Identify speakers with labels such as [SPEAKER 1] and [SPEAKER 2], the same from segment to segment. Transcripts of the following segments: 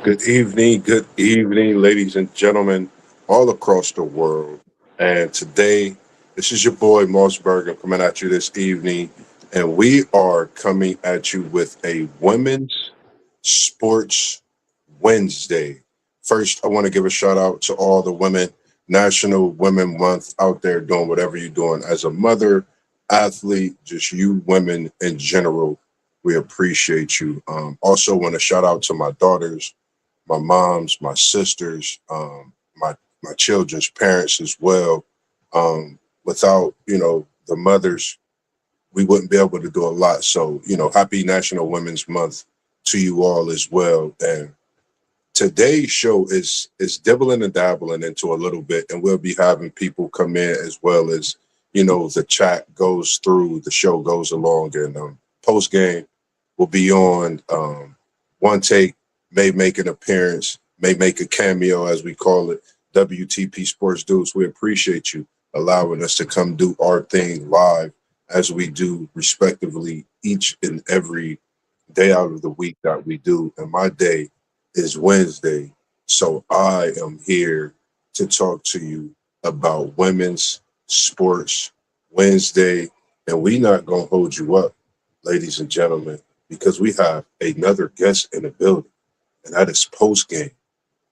[SPEAKER 1] good evening, ladies and gentlemen, all across the world. And today, this is your boy MossBurgh coming at you this evening, and we are coming at you with a Women's Sports Wednesday. First, I want to give a shout out to all the women, National Women Month out there doing whatever you're doing as a mother, athlete, just you women in general. We appreciate you. Also, want to shout out to my daughters, my moms, my sisters, my children's parents as well. Without the mothers, we wouldn't be able to do a lot. So happy National Women's Month to you all as well. And today's show is dibbling and dabbling into a little bit, and we'll be having people come in as well as the chat goes through, the show goes along, and post game will be on. One take may make an appearance, may make a cameo, as we call it. WTP Sports Dudes, we appreciate you allowing us to come do our thing live as we do respectively each and every day out of the week that we do. And my day is Wednesday. So I am here to talk to you about Women's Sports Wednesday. And we not going to hold you up, ladies and gentlemen, because we have another guest in the building, and that is Post Game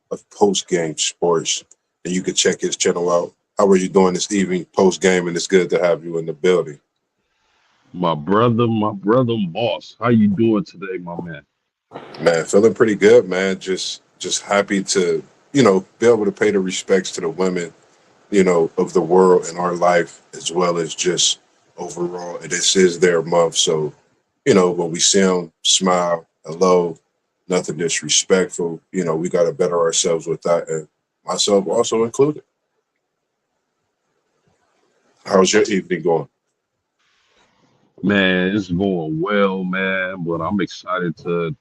[SPEAKER 1] of Post Game Sports. And you can check his channel out. How are you doing this evening, Post Game? And it's good to have you in the building.
[SPEAKER 2] My brother Moss. How you doing today, my man?
[SPEAKER 1] Man, feeling pretty good, man. Just happy to, be able to pay the respects to the women, of the world in our life, as well as just overall. This is their month. So, when we see them, smile, hello, nothing disrespectful. We got to better ourselves with that, and myself also included. How's your evening going?
[SPEAKER 2] Man, it's going well, man. But I'm excited to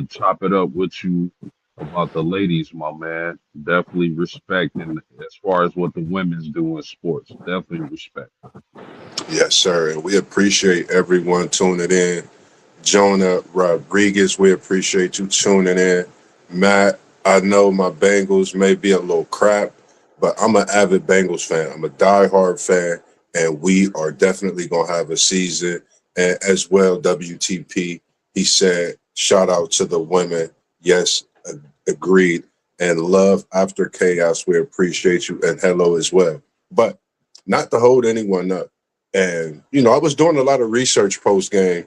[SPEAKER 2] chop it up with you about the ladies, my man. Definitely respect, and as far as what the women's do in sports, definitely respect.
[SPEAKER 1] Yes, sir. And we appreciate everyone tuning in. Jonah Rodriguez, we appreciate you tuning in. Matt, I know my Bengals may be a little crap, but I'm an avid Bengals fan. I'm a diehard fan, and we are definitely going to have a season. And as well, WTP, he said, shout out to the women. Yes, agreed. And love after chaos, we appreciate you. And hello as well. But not to hold anyone up. And, I was doing a lot of research post game.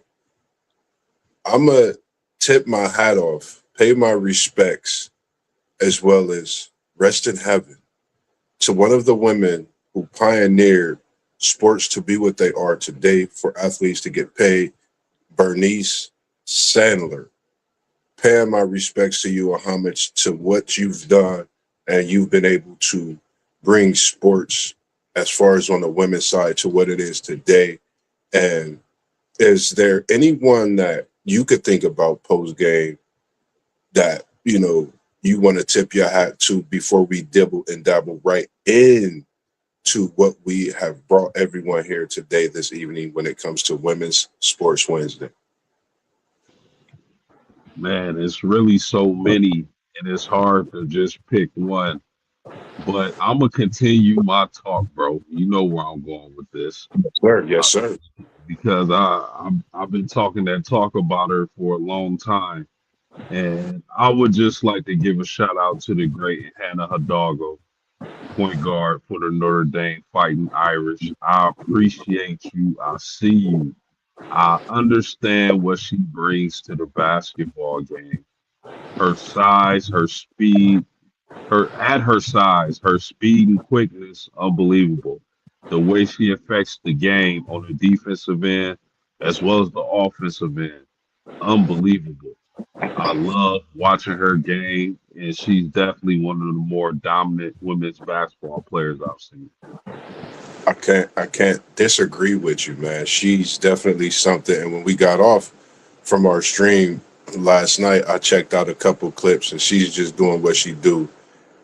[SPEAKER 1] I'm going to tip my hat off, pay my respects, as well as rest in heaven to one of the women who pioneered sports to be what they are today for athletes to get paid, Bernice Sandler. Paying my respects to you, a homage to what you've done, and you've been able to bring sports as far as on the women's side to what it is today. And is there anyone that you could think about post game that, you want to tip your hat to before we dibble and dabble right in to what we have brought everyone here today this evening when it comes to Women's Sports Wednesday?
[SPEAKER 2] Man, it's really so many, and it's hard to just pick one. But I'm gonna continue my talk, bro. You know where I'm going with this.
[SPEAKER 1] Sir, yes, sir.
[SPEAKER 2] Because I've been talking that talk about her for a long time, and I would just like to give a shout out to the great Hannah Hidalgo, point guard for the Notre Dame Fighting Irish. I appreciate you. I see you. I understand what she brings to the basketball game. Her size, her speed, her size, her speed and quickness, unbelievable. The way she affects the game on the defensive end as well as the offensive end, unbelievable. I love watching her game, and she's definitely one of the more dominant women's basketball players I've seen.
[SPEAKER 1] I can't disagree with you, man. She's definitely something. And when we got off from our stream last night, I checked out a couple clips, and she's just doing what she do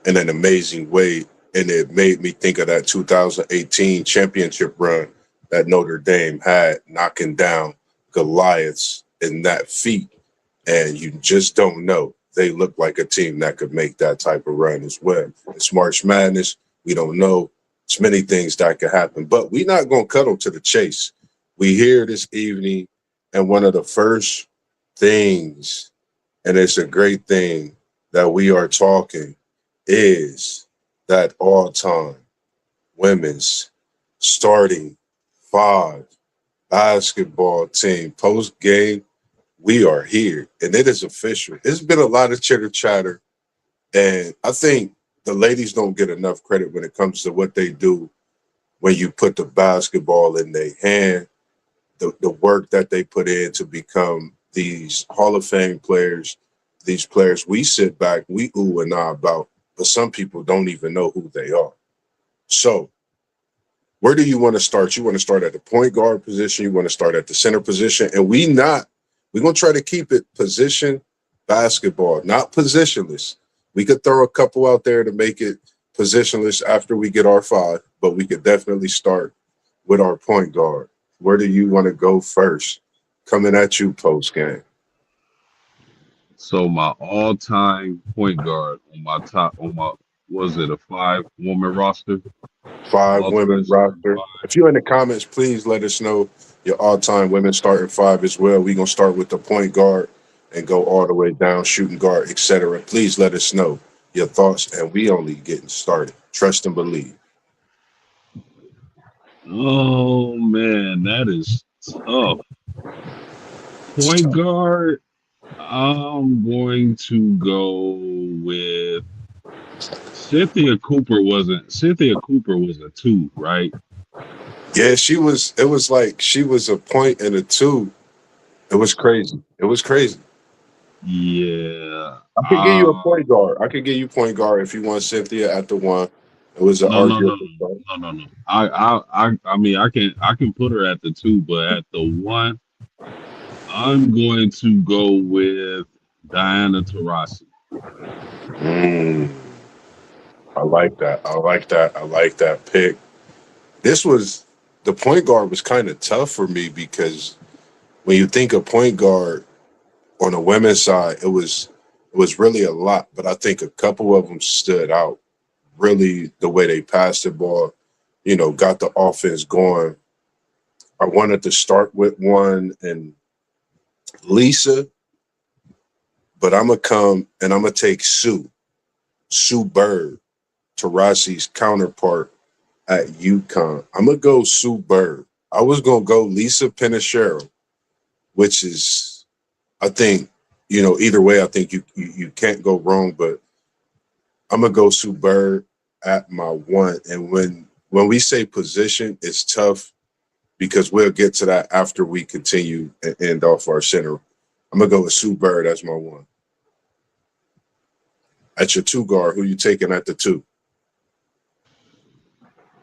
[SPEAKER 1] in an amazing way. And it made me think of that 2018 championship run that Notre Dame had, knocking down Goliaths in that feat. And you just don't know. they look like a team that could make that type of run as well. It's March Madness. We don't know. It's many things that could happen, but we're not going to cut them to the chase. We here this evening, and one of the first things, and it's a great thing that we are talking, is that all-time women's starting five basketball team post game. We are here, and it is official. It's been a lot of chitter chatter, and I think the ladies don't get enough credit when it comes to what they do when you put the basketball in their hand, the work that they put in to become these Hall of Fame players, these players we sit back, we ooh and ah about, but some people don't even know who they are. So where do you want to start? You want to start at the point guard position. You want to start at the center position. And we're going to try to keep it position basketball, not positionless. We could throw a couple out there to make it positionless after we get our five, but we could definitely start with our point guard. Where do you want to go first? Coming at you post game.
[SPEAKER 2] So my all-time point guard was it a 5-woman roster?
[SPEAKER 1] Five
[SPEAKER 2] All-time
[SPEAKER 1] women
[SPEAKER 2] starting
[SPEAKER 1] roster.
[SPEAKER 2] five.
[SPEAKER 1] If you're in the comments, please let us know your all-time women starting five as well. We're going to start with the point guard and go all the way down, shooting guard, etc. Please let us know your thoughts, and we only getting started. Trust and believe.
[SPEAKER 2] Oh man, that is tough. Point guard, I'm going to go with Cynthia Cooper was a 2, right?
[SPEAKER 1] Yeah, she was. It was like she was a point and a two. It was crazy. It was crazy.
[SPEAKER 2] Yeah.
[SPEAKER 1] I could give you a point guard. I could give you point guard if you want Cynthia at the one. It was an
[SPEAKER 2] No, no, no,
[SPEAKER 1] arguable point.
[SPEAKER 2] no, no, no. I mean, I can put her at the 2, but at the 1, I'm going to go with Diana Taurasi.
[SPEAKER 1] Mm, I like that. I like that. I like that pick. This was the point guard was kind of tough for me because when you think of point guard on the women's side, it was really a lot, but I think a couple of them stood out. Really, the way they passed the ball, got the offense going. I wanted to start with one and Lisa, but I'm gonna come and I'm gonna take Sue Bird, Tarasi's counterpart at UConn. I'm gonna go Sue Bird. I was gonna go Lisa Pinachero, which is, I think, either way, I think you can't go wrong. But I'm gonna go Sue Bird at my one. And when we say position, it's tough because we'll get to that after we continue and end off our center. I'm gonna go with Sue Bird as my one. At your two guard, who you taking at the two?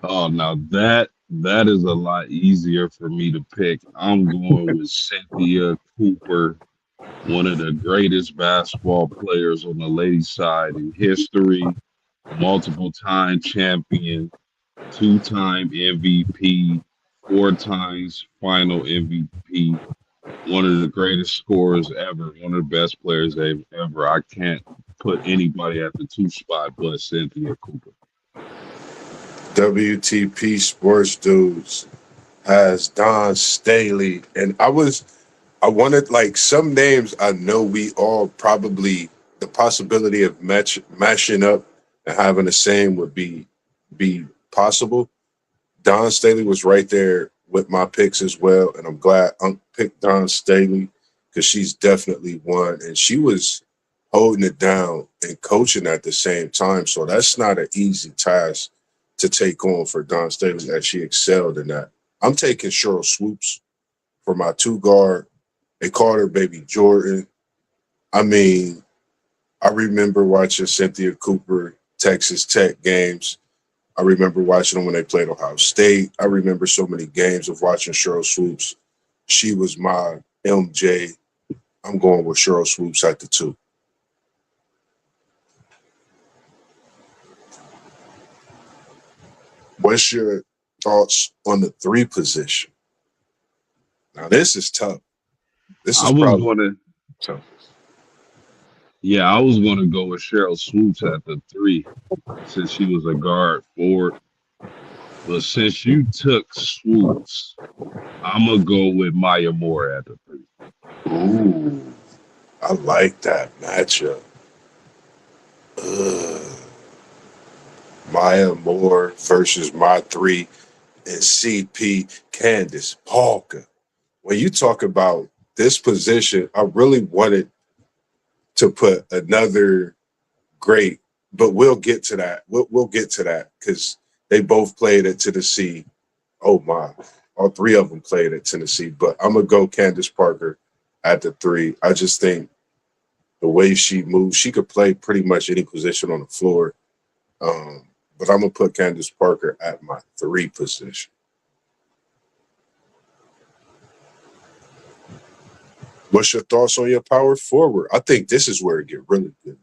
[SPEAKER 2] Oh, now that is a lot easier for me to pick. I'm going with Cynthia Cooper, one of the greatest basketball players on the ladies' side in history, multiple-time champion, 2-time MVP, 4 times final MVP, one of the greatest scorers ever, one of the best players ever. I can't put anybody at the 2 spot but Cynthia Cooper.
[SPEAKER 1] WTP Sports Dudes has Don Staley. And I wanted like some names I know we all probably the possibility of mashing up and having the same would be possible. Don Staley was right there with my picks as well, and I'm glad I picked Don Staley because she's definitely one, and she was holding it down and coaching at the same time. So that's not an easy task to take on for Don Staley, as she excelled in that. I'm taking Cheryl Swoops for my two guard. They called her Baby Jordan. I mean, I remember watching Cynthia Cooper Texas Tech games. I remember watching them when they played Ohio State. I remember so many games of watching Cheryl Swoops. She was my MJ. I'm going with Cheryl Swoops at the two. What's your thoughts on the three position? Now, this is tough. This
[SPEAKER 2] I
[SPEAKER 1] is
[SPEAKER 2] was
[SPEAKER 1] probably
[SPEAKER 2] going to
[SPEAKER 1] tough.
[SPEAKER 2] Yeah, I was gonna go with Cheryl Swoops at the three since she was a guard forward. But since you took Swoops, I'm gonna go with Maya Moore at the three.
[SPEAKER 1] Ooh, I like that matchup. Ugh. Maya Moore versus my three and CP Candace Parker. When you talk about this position, I really wanted to put another great, but we'll get to that. We'll get to that because they both played at Tennessee. Oh my, all three of them played at Tennessee. But I'm gonna go Candace Parker at the three. I just think the way she moves, she could play pretty much any position on the floor. But I'm gonna put Candace Parker at my three position. What's your thoughts on your power forward? I think this is where it get really good.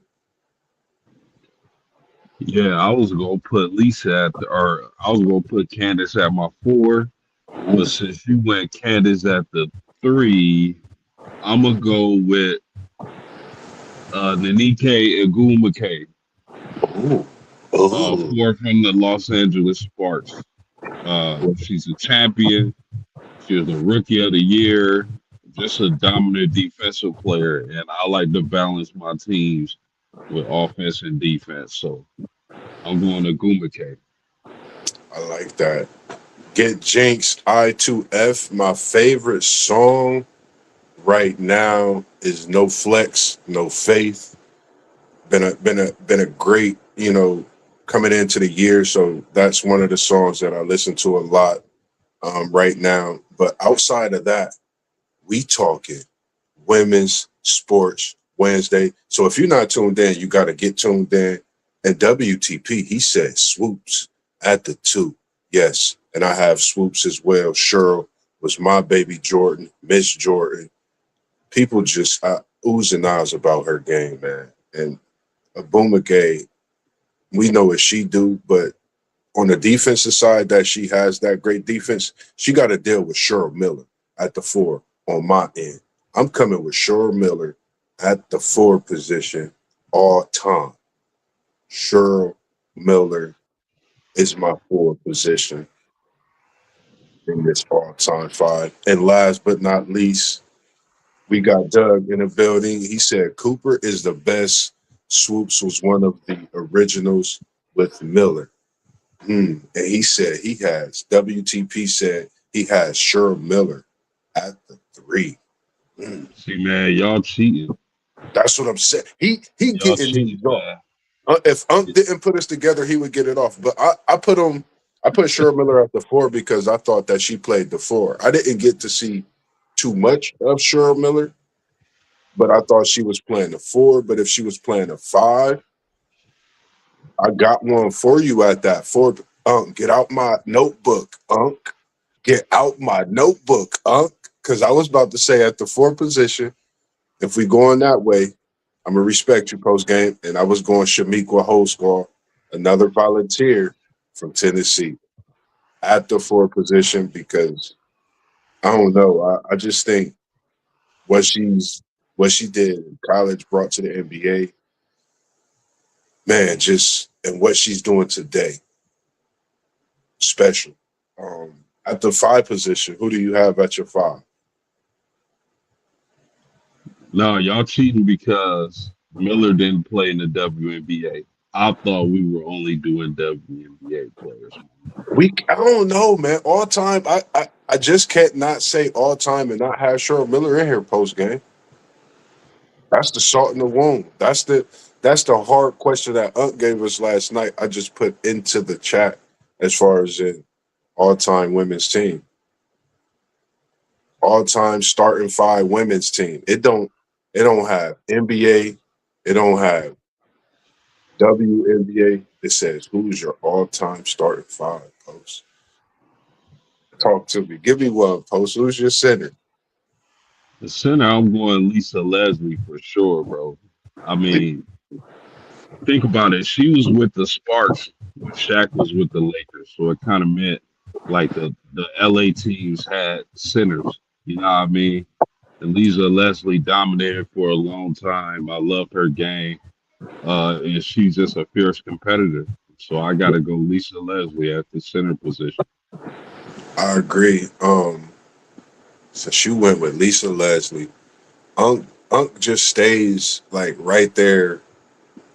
[SPEAKER 2] Yeah, I was gonna put Lisa at the, or I was gonna put Candace at my four. But since you went Candace at the three, I'm gonna go with Nanike Agumake,
[SPEAKER 1] Ooh. Ooh.
[SPEAKER 2] four from the Los Angeles Sparks. She's a champion. She was a rookie of the year. Just a dominant defensive player, and I like to balance my teams with offense and defense. So I'm going to Gumake.
[SPEAKER 1] I like that. Get Jinx I2F. My favorite song right now is No Flex, No Faith. Been a great, coming into the year. So that's one of the songs that I listen to a lot right now. But outside of that, we talking women's sports Wednesday. So if you're not tuned in, you got to get tuned in. And WTP, he said swoops at the two. Yes. And I have swoops as well. Cheryl was my baby Jordan, Miss Jordan. People just oohs and ahs about her game, man. And Abuma Gay, we know what she do, but on the defensive side that she has that great defense, she got to deal with Cheryl Miller at the four on my end. I'm coming with Cheryl Miller at the four position all time. Cheryl Miller is my four position in this all time five. And last but not least, we got Doug in the building. He said Cooper is the best. Swoops was one of the originals with Miller. And he said he has, WTP said he has Cheryl Miller at the three. Mm.
[SPEAKER 2] See, man, y'all cheating.
[SPEAKER 1] That's what I'm saying. He
[SPEAKER 2] Y'all
[SPEAKER 1] getting
[SPEAKER 2] cheating,
[SPEAKER 1] these off.
[SPEAKER 2] man.
[SPEAKER 1] If Unc didn't put us together, he would get it off. But I put Cheryl Miller at the four because I thought that she played the four. I didn't get to see too much of Cheryl Miller, but I thought she was playing the four. But if she was playing a five, I got one for you at that four. Unc, get out my notebook, Unc. Get out my notebook, Unc. Because I was about to say at the four position, if we going that way, I'm gonna respect you post game. And I was going Shamiqua Holsclaw, another volunteer from Tennessee, at the four position because I don't know. I just think what she did in college brought to the NBA, man, just and what she's doing today, special. At the five position, who do you have at your five?
[SPEAKER 2] No, y'all cheating because Miller didn't play in the WNBA. I thought we were only doing WNBA players.
[SPEAKER 1] I don't know, man. All time, I just can't not say all time and not have Cheryl Miller in here post game. That's the salt in the wound. That's the hard question that Unc gave us last night. I just put into the chat as far as in all time women's team, all time starting five women's team. It don't have NBA. It don't have WNBA. It says who's your all time starting five post. Talk to me. Give me one post. Who's your center?
[SPEAKER 2] The center, I'm going Lisa Leslie for sure, bro. I mean, think about it. She was with the Sparks when Shaq was with the Lakers, so it kind of meant like the LA teams had centers. You know what I mean? And Lisa Leslie dominated for a long time. I love her game. And she's just a fierce competitor. So I got to go Lisa Leslie at the center position.
[SPEAKER 1] I agree. Since you went with Lisa Leslie, Unc just stays like right there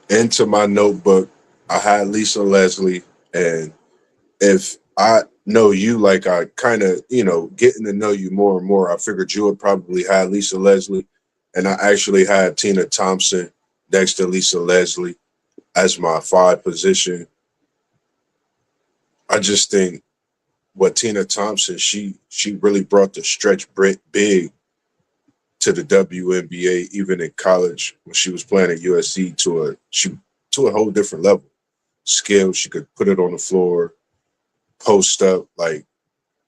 [SPEAKER 1] into my notebook. I had Lisa Leslie, and if I know you, like I kind of, getting to know you more and more, I figured you would probably have Lisa Leslie, and I actually had Tina Thompson next to Lisa Leslie as my five position. I just think what Tina Thompson, she really brought the stretch big to the WNBA, even in college when she was playing at USC to a whole different level. Skill, she could put it on the floor, post up, like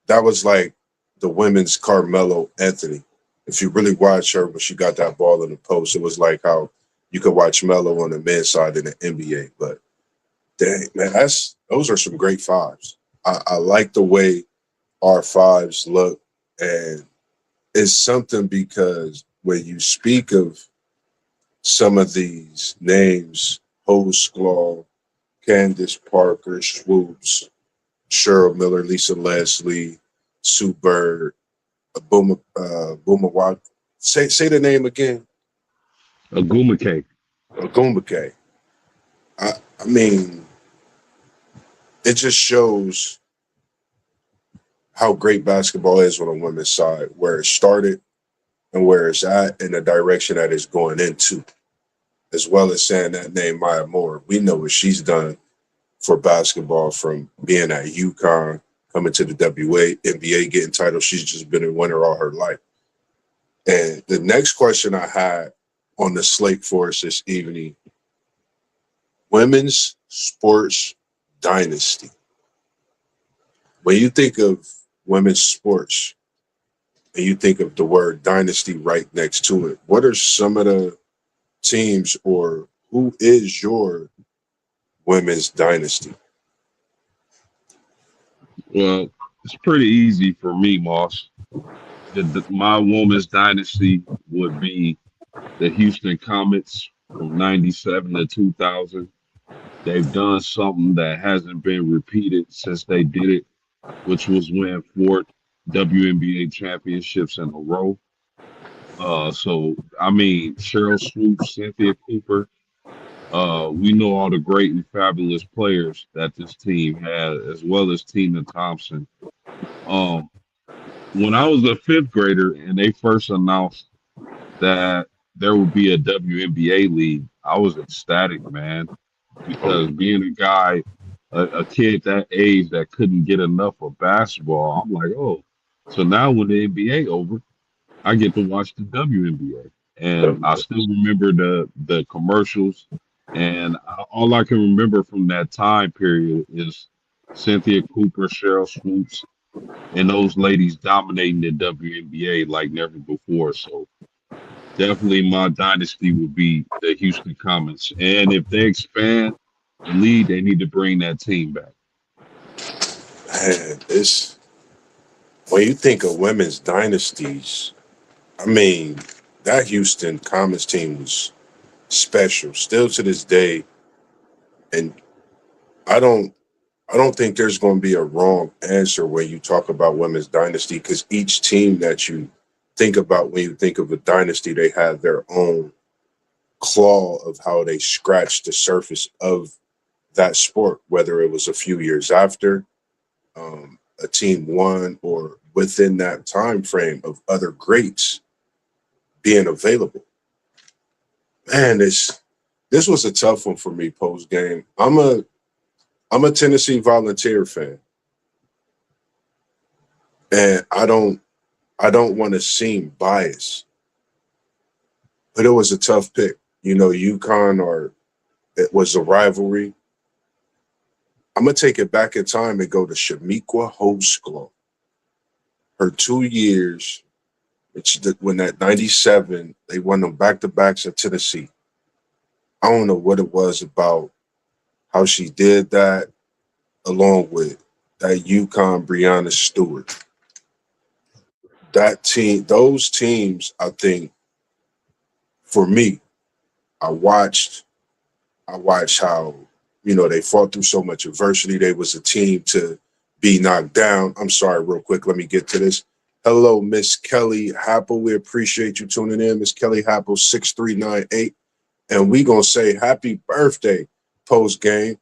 [SPEAKER 1] that was like the women's Carmelo Anthony. If you really watch her when she got that ball in the post, it was like how you could watch Melo on the men's side in the NBA. But dang, man, those are some great fives. I like the way our fives look, and it's something because when you speak of some of these names, Hosklaw, Candace Parker, Swoops, Cheryl Miller, Lisa Leslie, Sue Bird, Boomer Watt. Say the name again.
[SPEAKER 2] Aguma Cake.
[SPEAKER 1] Gumbake. I mean, it just shows how great basketball is on the women's side, where it started and where it's at, and the direction that it's going into, as well as saying that name Maya Moore. We know what she's done for basketball from being at UConn, coming to the NBA, getting titles. She's just been a winner all her life. And the next question I had on the slate for us this evening, women's sports dynasty. When you think of women's sports and you think of the word dynasty right next to it, what are some of the teams, or who is your women's dynasty?
[SPEAKER 2] Well, it's pretty easy for me, Moss. My woman's dynasty would be the Houston Comets from 97 to 2000. They've done something that hasn't been repeated since they did it, which was win four WNBA championships in a row. So I mean, Cheryl Swoops, Cynthia Cooper. We know all the great and fabulous players that this team had, as well as Tina Thompson. Um, when I was a fifth grader and they first announced that there would be a WNBA league, I was ecstatic, man, because being a guy, a kid that age that couldn't get enough of basketball, I'm like, oh, so now when the NBA over, I get to watch the WNBA. And I still remember the commercials, and all I can remember from that time period is Cynthia Cooper, Cheryl Swoops, and those ladies dominating the WNBA like never before. So definitely my dynasty would be the Houston Comets. And if they expand the league, they need to bring that team back.
[SPEAKER 1] Man, it's when you think of women's dynasties, I mean, that Houston Comets team was special, still to this day. And I don't I don't think there's going to be a wrong answer when you talk about women's dynasty, because each team that you think about when you think of a dynasty, they have their own claw of how they scratched the surface of that sport, whether it was a few years after a team won or within that time frame of other greats being available. Man, this was a tough one for me post game. I'm a Tennessee Volunteer fan, and I don't want to seem biased, but it was a tough pick. You know, UConn, or it was a rivalry. I'm gonna take it back in time and go to Shamiqua Hosklaw. Her 2 years, when that '97 they won them back to backs in Tennessee. I don't know what it was about how she did that, along with that UConn Breonna Stewart. that team, those teams, I think for me, I watched I watched how, they fought through so much adversity. They was a team to be knocked down. I'm sorry, real quick. Let me get to this. Hello, Miss Kelly Happel. We appreciate you tuning in. Miss Kelly Happel, 6398. And we going to say happy birthday post game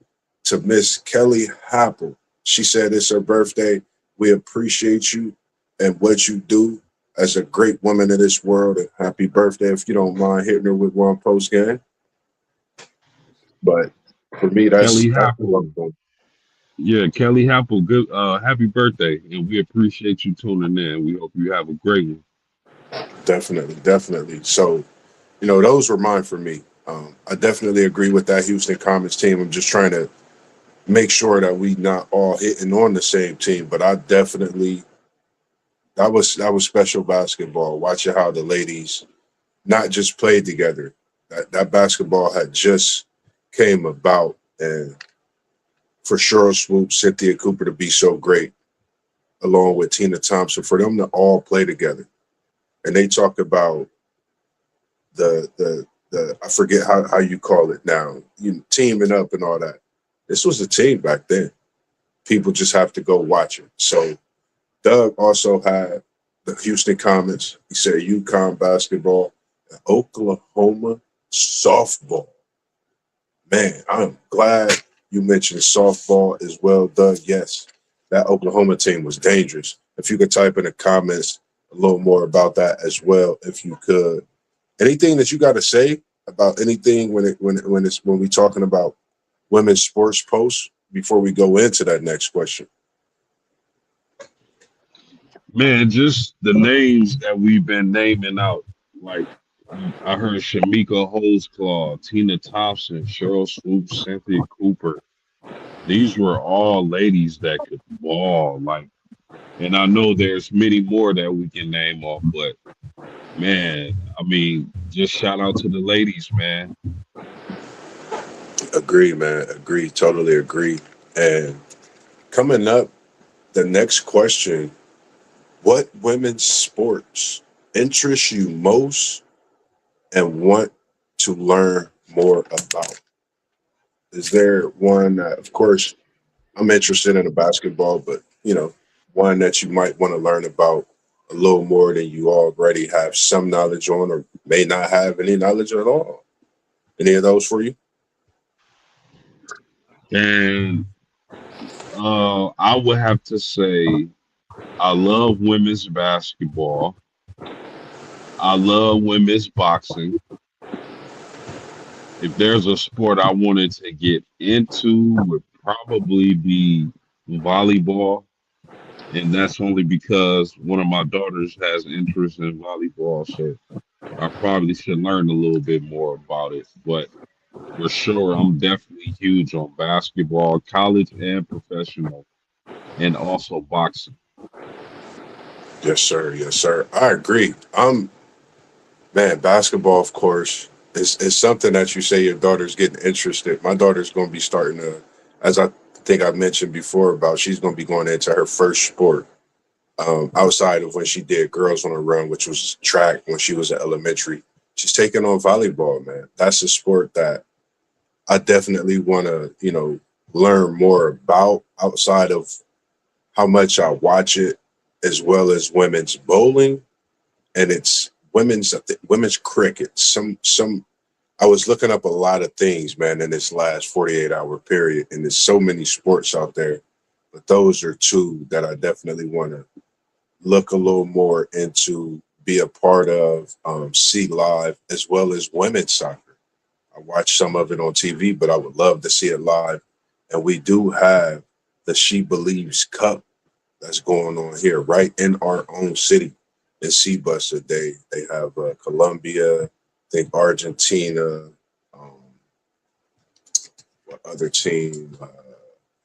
[SPEAKER 1] to Miss Kelly Happel. She said it's her birthday. We appreciate you and what you do as a great woman in this world. And happy birthday, if you don't mind hitting her with one post game. But for me,
[SPEAKER 2] Kelly
[SPEAKER 1] that's what I'm
[SPEAKER 2] Happel.
[SPEAKER 1] doing.
[SPEAKER 2] Yeah, Kelly Happel, good happy birthday. And we appreciate you tuning in. We hope you have a great one.
[SPEAKER 1] Definitely, definitely. So, those were mine for me. I definitely agree with that Houston Comets team. I'm just trying to make sure that we not all hitting on the same team. But I definitely that was special basketball. Watching how the ladies not just played together. That basketball had just came about, and for Cheryl Swoop, Cynthia Cooper to be so great, along with Tina Thompson, for them to all play together. And they talk about the I forget how you call it now, teaming up and all that. This was a team back then. People just have to go watch it. So Doug also had the Houston Comets. He said UConn basketball, and Oklahoma softball. Man, I'm glad you mentioned softball as well, Doug. Yes, that Oklahoma team was dangerous. If you could type in the comments a little more about that as well, if you could. Anything that you got to say about anything when we talking about women's sports posts before we go into that next question?
[SPEAKER 2] Man, just the names that we've been naming out. Like I heard Shamika Holdsclaw, Tina Thompson, Cheryl Swoop, Cynthia Cooper. These were all ladies that could ball. Like, and I know there's many more that we can name off, but man, I mean, just shout out to the ladies, man.
[SPEAKER 1] Agree, man. Agree. Totally agree. And coming up, the next question: what women's sports interest you most and want to learn more about? Is there one that, of course, I'm interested in a basketball, but one that you might want to learn about a little more than you already have some knowledge on, or may not have any knowledge at all? Any of those for you?
[SPEAKER 2] And I would have to say I love women's basketball. I love women's boxing. If there's a sport I wanted to get into, would probably be volleyball, and that's only because one of my daughters has interest in volleyball, so I probably should learn a little bit more about it. But for sure, I'm definitely huge on basketball, college and professional, and also boxing.
[SPEAKER 1] Yes, sir. Yes, sir. I agree. Man, basketball, of course, is something that you say your daughter's getting interested. My daughter's going to be starting to, as I think I mentioned before about, she's going to be going into her first sport outside of when she did Girls on a Run, which was track when she was in elementary. She's taking on volleyball, man. That's a sport that I definitely want to, learn more about outside of how much I watch it, as well as women's bowling and it's women's cricket. Some I was looking up a lot of things, man, in this last 48-hour period, and there's so many sports out there. But those are two that I definitely want to look a little more into, be a part of, see live, as well as women's soccer. I watch some of it on TV, but I would love to see it live. And we do have the She Believes Cup that's going on here, right in our own city in Seabus today. They have Colombia, I think Argentina, um, what other team?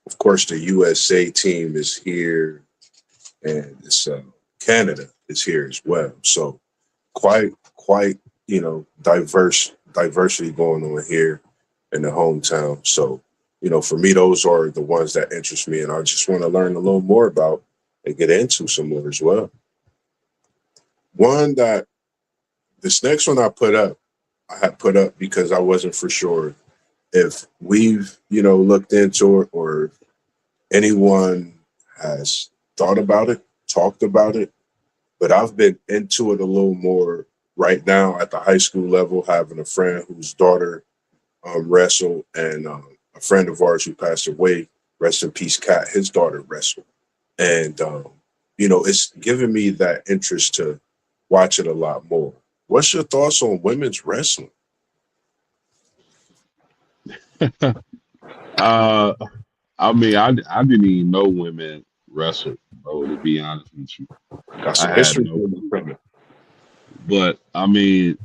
[SPEAKER 1] Of course, the USA team is here, and it's Canada is here as well. So quite diversity going on here in the hometown. So for me, those are the ones that interest me, and I just want to learn a little more about and get into some more as well. One that this next one I had put up because I wasn't for sure if we've, looked into it or anyone has thought about it, talked about it, but I've been into it a little more right now at the high school level, having a friend whose daughter wrestled, and a friend of ours who passed away, rest in peace, Cat, his daughter wrestled. And, it's given me that interest to watch it a lot more. What's your thoughts on women's wrestling?
[SPEAKER 2] uh, I mean, I didn't even know women wrestled, bro. To be honest with you,
[SPEAKER 1] Got
[SPEAKER 2] I
[SPEAKER 1] some
[SPEAKER 2] had
[SPEAKER 1] history
[SPEAKER 2] no
[SPEAKER 1] for
[SPEAKER 2] clue.
[SPEAKER 1] you.
[SPEAKER 2] But I mean,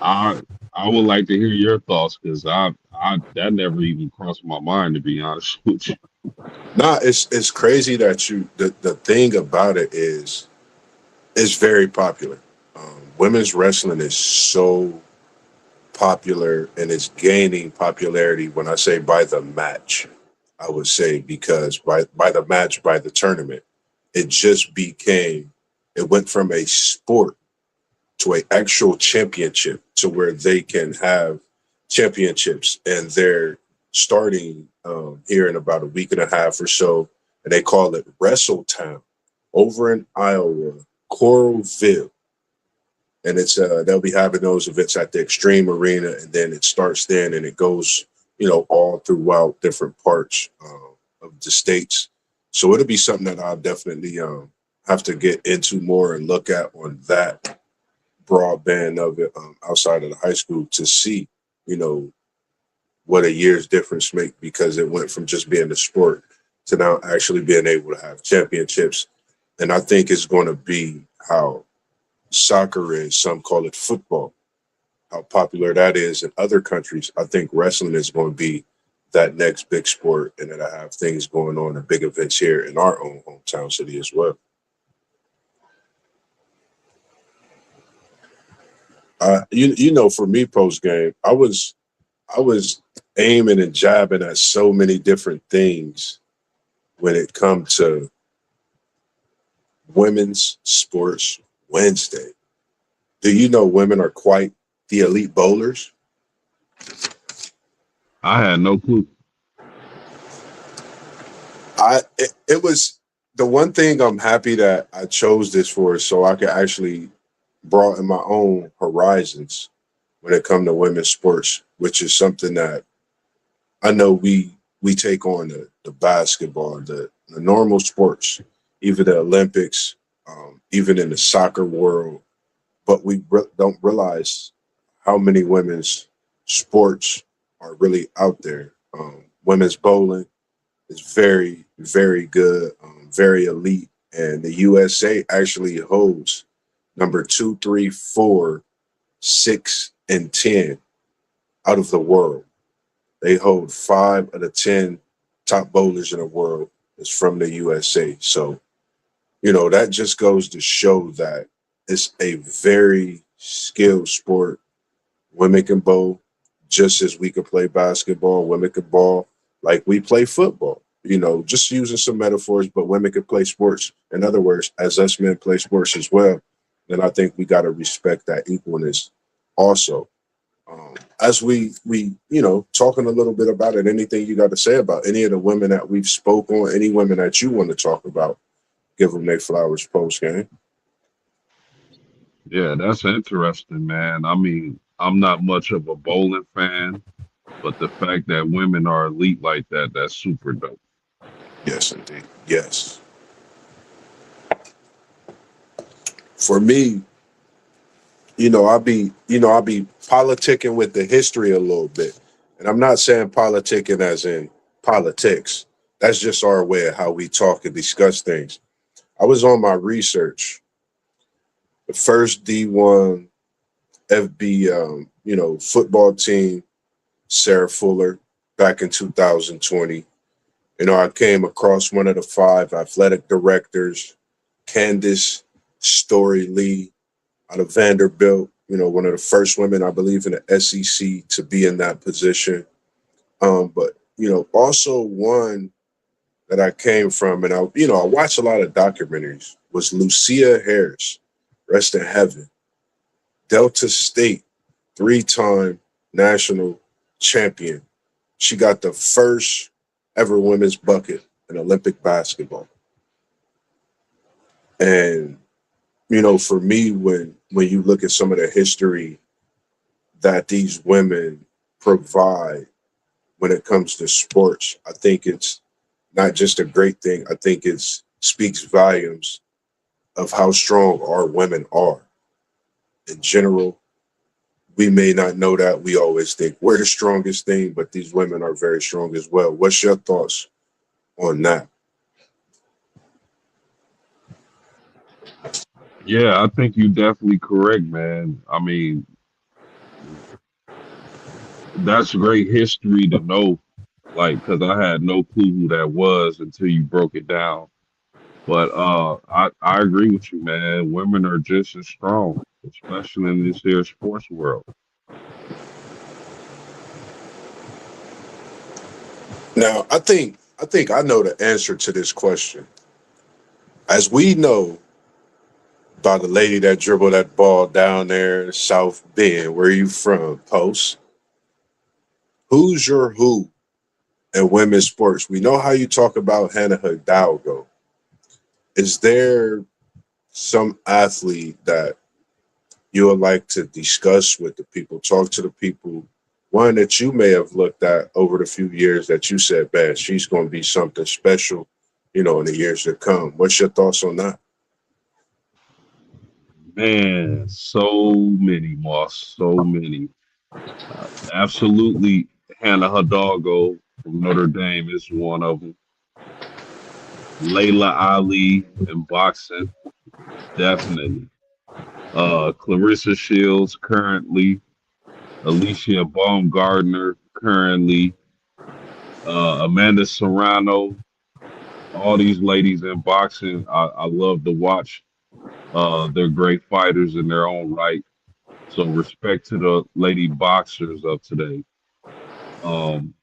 [SPEAKER 2] I I would like to hear your thoughts because I that never even crossed my mind to be honest with you.
[SPEAKER 1] Nah, it's crazy that the thing about it is it's very popular. Women's wrestling is so popular and it's gaining popularity when I say by the match. I would say because by the match, by the tournament, it just became it went from a sport to a actual championship to where they can have championships, and they're starting here in about a week and a half or so, and they call it Wrestle Town over in Iowa, Coralville, and it's they'll be having those events at the Extreme Arena, and then it starts then and it goes all throughout different parts of the states. So it'll be something that I'll definitely have to get into more and look at on that broadband of it outside of the high school to see you know what a year's difference make, because it went from just being a sport to now actually being able to have championships. And I think it's going to be how soccer is, some call it football, how popular that is in other countries. I think wrestling is going to be that next big sport, and then I have things going on and big events here in our own hometown city as well. For me, post game, I was aiming and jabbing at so many different things when it comes to Women's Sports Wednesday. Do you know women are quite the elite bowlers?
[SPEAKER 2] I had no clue.
[SPEAKER 1] It was the one thing I'm happy that I chose this for, so I could actually broaden my own horizons when it comes to women's sports, which is something that I know we take on the basketball, the normal sports, even the Olympics, even in the soccer world, but don't realize how many women's sports are really out there. Women's bowling is very, very good, very elite, and the USA actually holds number two, three, four, 6, and 10 out of the world. They hold 5 of the 10 top bowlers in the world is from the USA. So, that just goes to show that it's a very skilled sport. Women can bowl just as we can play basketball. Women can ball like we play football. Just using some metaphors, but women can play sports. In other words, as us men play sports as well, then I think we got to respect that equalness also. As we talking a little bit about it, anything you got to say about any of the women that we've spoke on, any women that you want to talk about, give them their flowers post game.
[SPEAKER 2] Yeah, that's interesting, man. I mean, I'm not much of a bowling fan, but the fact that women are elite like that, that's super dope.
[SPEAKER 1] Yes, indeed. Yes. For me, I'll be politicking with the history a little bit. And I'm not saying politicking as in politics. That's just our way of how we talk and discuss things. I was on my research. The first D1 FB, football team, Sarah Fuller, back in 2020. I came across one of the 5 athletic directors, Candace Story Lee, out of Vanderbilt, one of the first women, I believe, in the SEC to be in that position. But, also one that I came from, and I watched a lot of documentaries, was Lucia Harris. rest in heaven. Delta State, three-time national champion. She got the first ever women's bucket in Olympic basketball. And, you know, for me, when you look at some of the history that these women provide when it comes to sports, I think it's not just a great thing. I think it speaks volumes of how strong our women are. In general, we may not know that. We always think we're the strongest thing, but these women are very strong as well. What's your thoughts on that?
[SPEAKER 2] Yeah, I think you're definitely correct, man. I mean, that's great history to know, like, because I had no clue who that was until you broke it down. But I agree with you, man. Women are just as strong, especially in this here sports world.
[SPEAKER 1] Now, I think I know the answer to this question. As we know by the lady that dribbled that ball down there in South Bend, where you from, Post? Who's your who in women's sports? We know how you talk about Hannah Hidalgo. Is there some athlete that you would like to discuss with the people, talk to the people, one that you may have looked at over the few years that you said, man, she's going to be something special, you know, in the years to come? What's your thoughts on that?
[SPEAKER 2] Man, so many, Moss, so many. Absolutely, Hannah Hidalgo from Notre Dame is one of them. Layla Ali in boxing, definitely. Clarissa Shields currently, Alicia Baumgardner currently, Amanda Serrano, all these ladies in boxing. I love to watch. They're great fighters in their own right. So respect to the lady boxers of today. Um,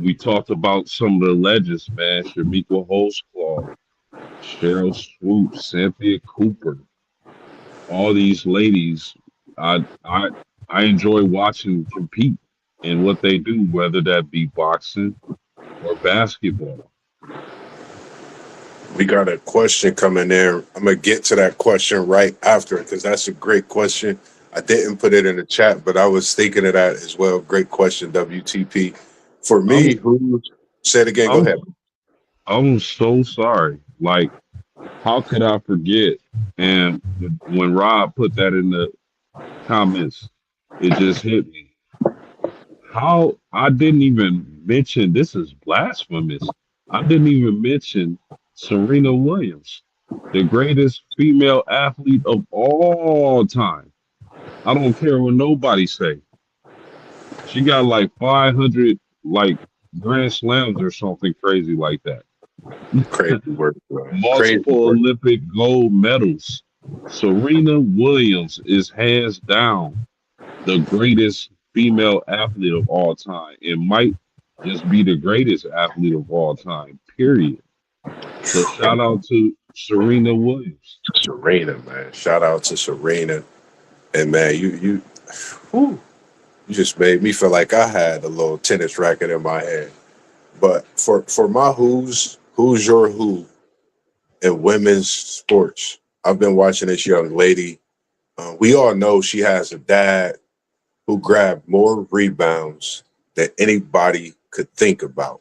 [SPEAKER 2] we talked about some of the legends, man. Shamika Holtzclaw, Cheryl Swoop, Cynthia Cooper, all these ladies. I I I enjoy watching them compete in what they do, whether that be boxing or basketball.
[SPEAKER 1] We got a question coming in. I'm going to get to that question right after because that's a great question. I didn't put it in the chat, but I was thinking of that as well. Great question, WTP. For me,
[SPEAKER 2] I'm
[SPEAKER 1] who say it again? Go
[SPEAKER 2] I'm
[SPEAKER 1] ahead.
[SPEAKER 2] I'm so sorry. Like, how could I forget? And when Rob put that in the comments, it just hit me. How I didn't even mention this is blasphemous. I didn't even mention Serena Williams, the greatest female athlete of all time. I don't care what nobody say. She got like 500 like grand slams or something crazy like that.
[SPEAKER 1] Crazy work, bro. Crazy
[SPEAKER 2] Multiple
[SPEAKER 1] work.
[SPEAKER 2] Olympic gold medals. Serena Williams is hands down the greatest female athlete of all time. It might just be the greatest athlete of all time, period. So shout out to Serena Williams.
[SPEAKER 1] Serena, man. Shout out to Serena. And man, whew, you just made me feel like I had a little tennis racket in my hand. But for my who's your who in women's sports? I've been watching this young lady. We all know she has a dad who grabbed more rebounds than anybody could think about.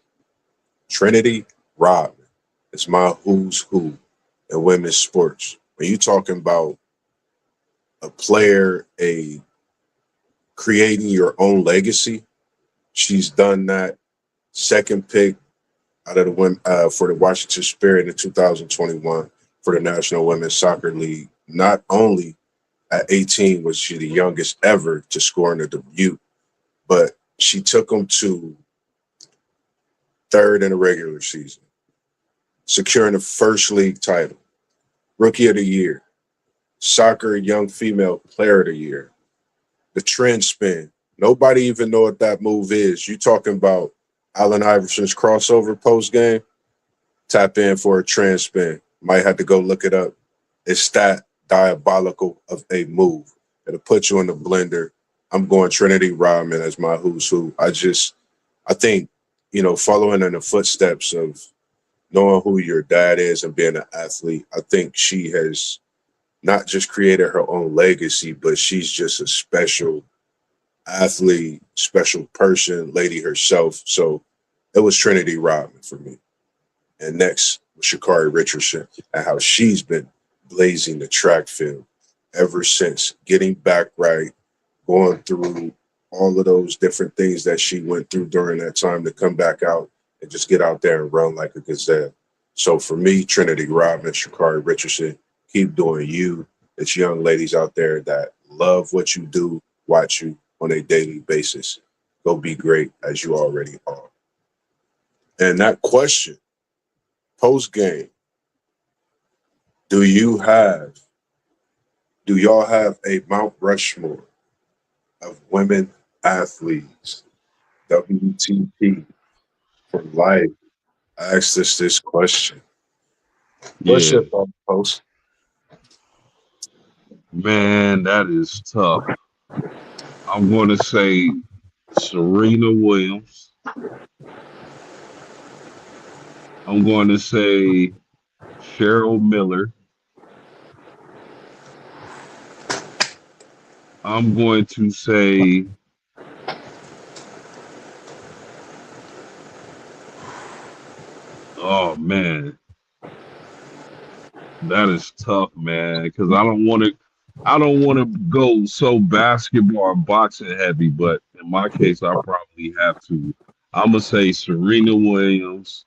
[SPEAKER 1] Trinity Rodman is my who's who in women's sports. When you talking about a player, a creating your own legacy, she's done that. Second pick out of the women for the Washington Spirit in 2021 for the National Women's Soccer League. Not only at 18 was she the youngest ever to score in a debut, but she took them to third in the regular season, securing the first league title, Rookie of the Year, Soccer Young Female Player of the Year, the trend spin. Nobody even know what that move is. You talking about Allen Iverson's crossover post game? Tap in for a trend spin. Might have to go look it up. It's diabolical of a move. It'll put you in the blender. I'm going Trinity Rodman as my who's who. I think, following in the footsteps of knowing who your dad is and being an athlete, I think she has not just created her own legacy, but she's just a special athlete, special person, lady herself. So it was Trinity Rodman for me. And next was Sha'Carri Richardson and how she's been blazing the track field ever since, getting back right, going through all of those different things that she went through during that time to come back out and just get out there and run like a gazelle. So for me, Trinity Rodman, Sha'Carri Richardson, keep doing you. It's young ladies out there that love what you do, watch you on a daily basis. Go be great as you already are. And that question, post game, do y'all have a Mount Rushmore of women athletes, WTP for life? I asked us this question. What's
[SPEAKER 2] Yeah,
[SPEAKER 1] your thought, post?
[SPEAKER 2] man, that is tough. I'm going to say Serena Williams. I'm going to say Cheryl Miller. I'm going to say, oh man, that is tough, man. Because I don't want to go so basketball and boxing heavy. But in my case, I probably have to. I'm gonna say Serena Williams.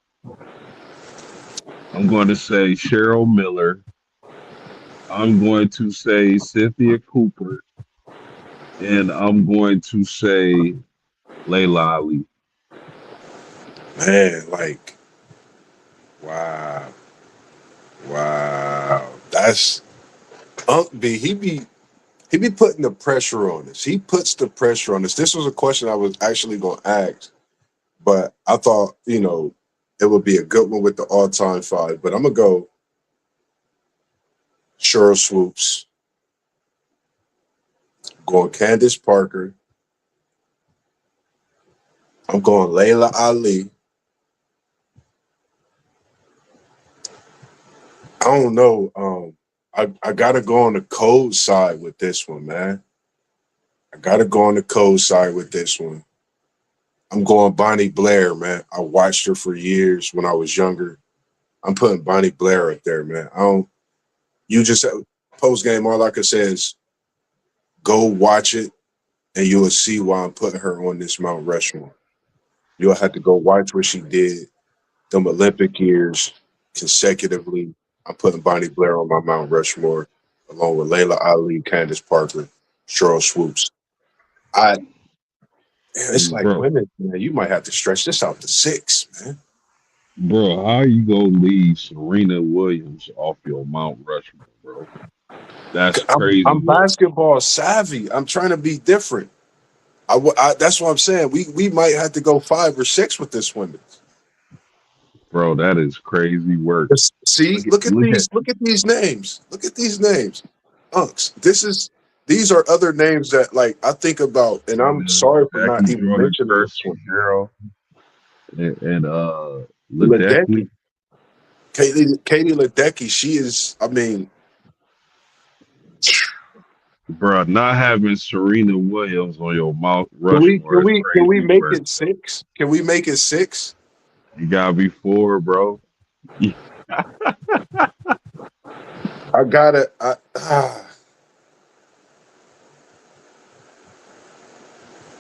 [SPEAKER 2] I'm going to say Cheryl Miller. I'm going to say Cynthia Cooper, and I'm going to say Layla Ali.
[SPEAKER 1] Man, like, wow. Wow. That's Unc B. He be putting the pressure on us. He puts the pressure on us. This was a question I was actually gonna ask, but I thought, it would be a good one with the all-time five. But I'm gonna go Cheryl Swoops, going Candace Parker, I'm going Layla Ali. I don't know. I gotta go on the cold side with this one, man. I gotta go on the cold side with this one. I'm going Bonnie Blair, man. I watched her for years when I was younger. I'm putting Bonnie Blair up there, man. I don't. You just post game. All I can say is go watch it, and you'll see why I'm putting her on this Mount Rushmore. You'll have to go watch what she did them Olympic years consecutively. I'm putting Bonnie Blair on my Mount Rushmore, along with Layla Ali, Candace Parker, Cheryl Swoops. I it's like
[SPEAKER 2] Bro,
[SPEAKER 1] women, man. You might have to stretch this out to six, man.
[SPEAKER 2] bro, how you gonna leave Serena Williams off your Mount Rushmore, bro? That's
[SPEAKER 1] I'm
[SPEAKER 2] crazy work,
[SPEAKER 1] basketball savvy. I'm trying to be different. That's what I'm saying. We might have to go 5 or 6 with this women.
[SPEAKER 2] bro. That is crazy work.
[SPEAKER 1] See,
[SPEAKER 2] Look at
[SPEAKER 1] look at these names. Look at these names. Unks. These are other names that like I think about, and I'm sorry for not
[SPEAKER 2] Jackie
[SPEAKER 1] even
[SPEAKER 2] Jordan,
[SPEAKER 1] mentioning this
[SPEAKER 2] Kirstie
[SPEAKER 1] one.
[SPEAKER 2] Gerald, and
[SPEAKER 1] Ledecky.
[SPEAKER 2] Ledecky.
[SPEAKER 1] Katie Ledecky, she is, I mean,
[SPEAKER 2] Bro, not having Serena Williams on your Mount
[SPEAKER 1] can we
[SPEAKER 2] Rushmore
[SPEAKER 1] can
[SPEAKER 2] is
[SPEAKER 1] we can we
[SPEAKER 2] crazy
[SPEAKER 1] make
[SPEAKER 2] work.
[SPEAKER 1] it 6? Can we make it 6?
[SPEAKER 2] You gotta be 4, bro.
[SPEAKER 1] I gotta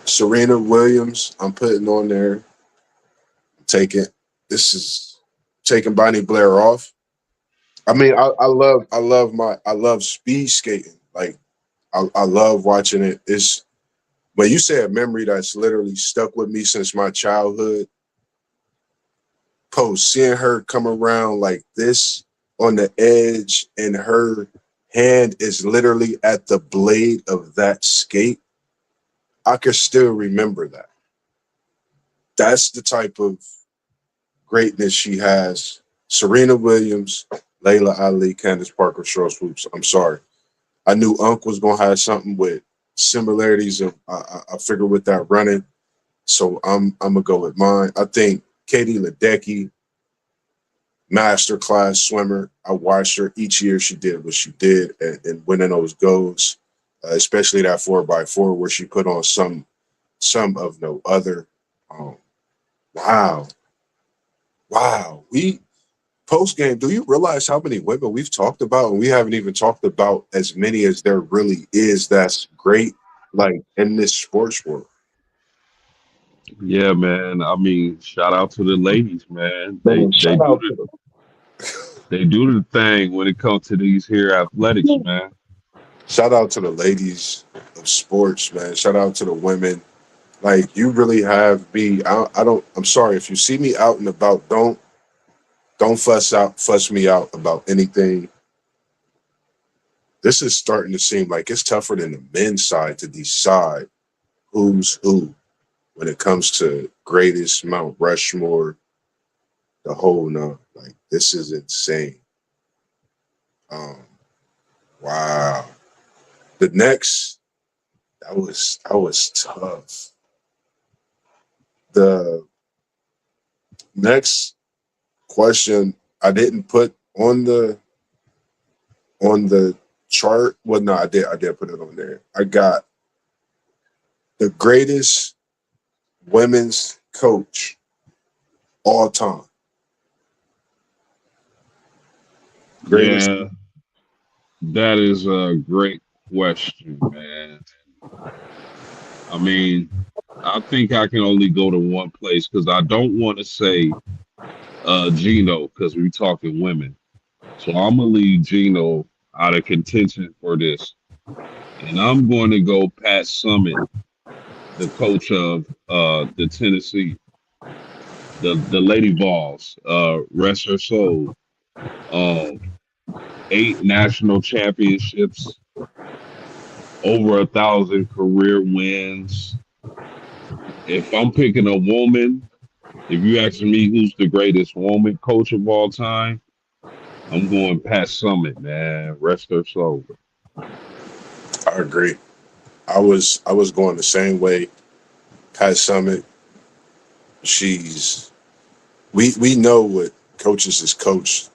[SPEAKER 1] Serena Williams, I'm putting on there. Taking this is taking Bonnie Blair off. I mean, I love speed skating. Like I love watching it. It's when you say a memory that's literally stuck with me since my childhood. Post seeing her come around like this on the edge, and her hand is literally at the blade of that skate. I can still remember that. That's the type of greatness she has. Serena Williams, Layla Ali, Candace Parker, Cheryl Swoops. I'm sorry. I knew Unc was gonna have something with similarities of I figured with that running. So I'm gonna go with mine. I think Katie Ledecky, masterclass swimmer. I watched her each year. She did what she did and winning those goals, especially that 4x4 where she put on some of no other. Um, wow, wow. We post game. Do you realize how many women we've talked about, and we haven't even talked about as many as there really is? That's great, like in this sports world.
[SPEAKER 2] Yeah, man. I mean, shout out to the ladies, man. They
[SPEAKER 1] Man,
[SPEAKER 2] they
[SPEAKER 1] shout
[SPEAKER 2] do
[SPEAKER 1] out
[SPEAKER 2] the
[SPEAKER 1] to
[SPEAKER 2] they do the thing when it comes to these here athletics,
[SPEAKER 1] the
[SPEAKER 2] man.
[SPEAKER 1] shout out to the ladies of sports, man. Shout out to the women. Like you really have me. I don't. I'm sorry if you see me out and about. Don't fuss me out about anything. This is starting to seem like it's tougher than the men's side to decide who's who when it comes to greatest Mount Rushmore, the whole no. Like this is insane. Um, wow. The next that was tough. The next question I didn't put on the chart. Well, no, I did put it on there. I got the greatest women's coach all time. Greatest.
[SPEAKER 2] Yeah, that is a great question, man. I mean, I think I can only go to one place because I don't want to say Gino because we're talking women. So I'm gonna leave Gino out of contention for this, and I'm going to go Pat Summit, the coach of the Tennessee, the Lady Vols. Rest her soul. Um, 8 national championships, over 1,000 career wins. If I'm picking a woman, if you asking me who's the greatest woman coach of all time, I'm going Pat Summit, man. Rest her soul.
[SPEAKER 1] I agree. I was going the same way. Pat Summit. She's we know what coaches is coached,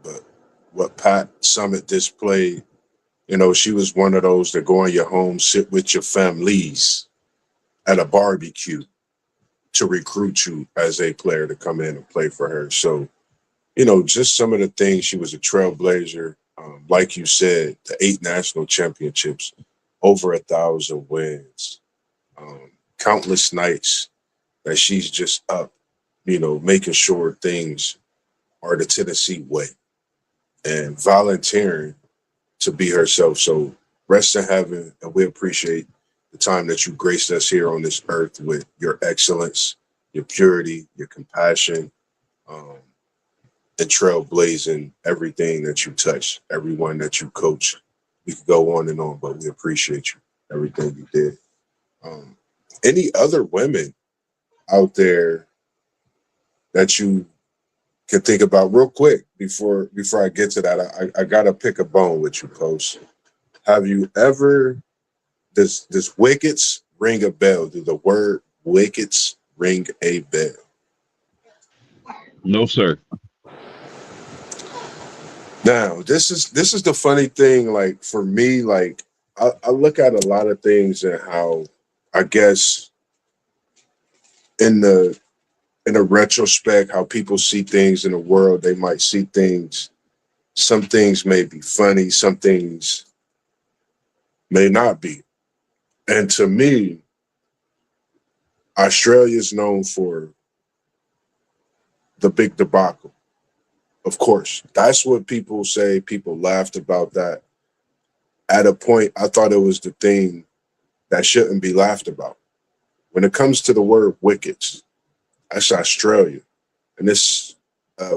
[SPEAKER 1] but what Pat Summit displayed. She was one of those that go in your home, sit with your families at a barbecue to recruit you as a player to come in and play for her. So, just some of the things. She was a trailblazer. Like you said, the 8 national championships, over 1,000 wins, countless nights that she's just up, making sure things are the Tennessee way and volunteering to be herself. So rest in heaven, and we appreciate the time that you graced us here on this earth with your excellence, your purity, your compassion, um, and trailblazing everything that you touch, everyone that you coach. We could go on and on, but we appreciate you, everything you did. Um, any other women out there that you can think about real quick before I get to that? I gotta pick a bone with you, Coach. Have you ever does wickets ring a bell? Do the word wickets ring a bell?
[SPEAKER 2] No, sir.
[SPEAKER 1] Now, this is the funny thing. Like for me, like I look at a lot of things and how I guess in the in a retrospect, how people see things in the world, they might see things. Some things may be funny, some things may not be. And to me, Australia is known for the big debacle. Of course, that's what people say. People laughed about that. At a point, I thought it was the thing that shouldn't be laughed about. When it comes to the word wickets, that's Australia. And this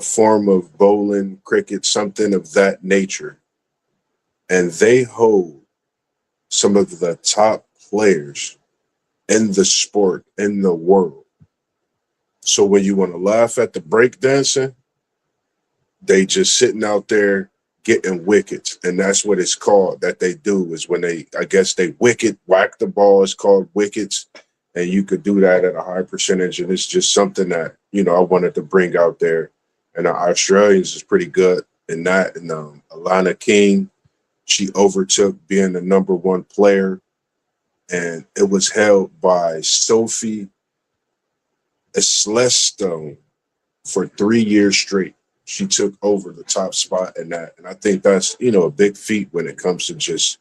[SPEAKER 1] form of bowling, cricket, something of that nature. And they hold some of the top players in the sport, in the world. So when you want to laugh at the breakdancing, they just sitting out there getting wickets, and that's what it's called. That they do is when they, I guess they wicket whack the ball. It's called wickets, and you could do that at a high percentage. And it's just something that I wanted to bring out there. And the Australians is pretty good in that. And Alana King, she overtook being the number one player, and it was held by Sophie Eslestone for 3 years straight. She took over the top spot in that. And I think that's, a big feat when it comes to just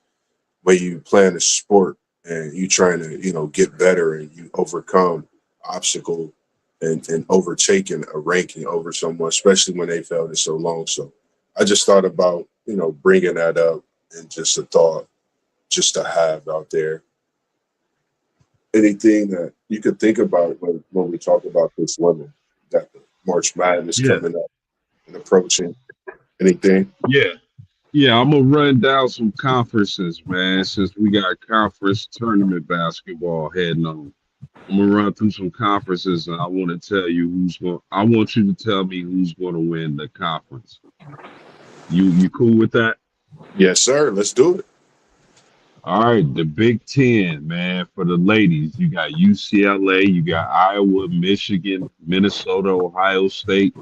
[SPEAKER 1] when you playing a sport and you trying to, get better and you overcome obstacle and overtaking a ranking over someone, especially when they felt it so long. So I just thought about, bringing that up and just a thought just to have out there. Anything that you could think about when we talk about this women, that the March Madness
[SPEAKER 2] Yeah,
[SPEAKER 1] coming up and approaching, anything?
[SPEAKER 2] yeah, yeah. I'm gonna run down some conferences, man. Since we got conference tournament basketball heading on, I'm gonna run through some conferences, and I want to tell you who's going. I want you to tell me who's going to win the conference. You cool with that?
[SPEAKER 1] Yes, sir. Let's do it.
[SPEAKER 2] All right, the Big Ten, man. For the ladies, you got UCLA, you got Iowa, Michigan, Minnesota, Ohio State.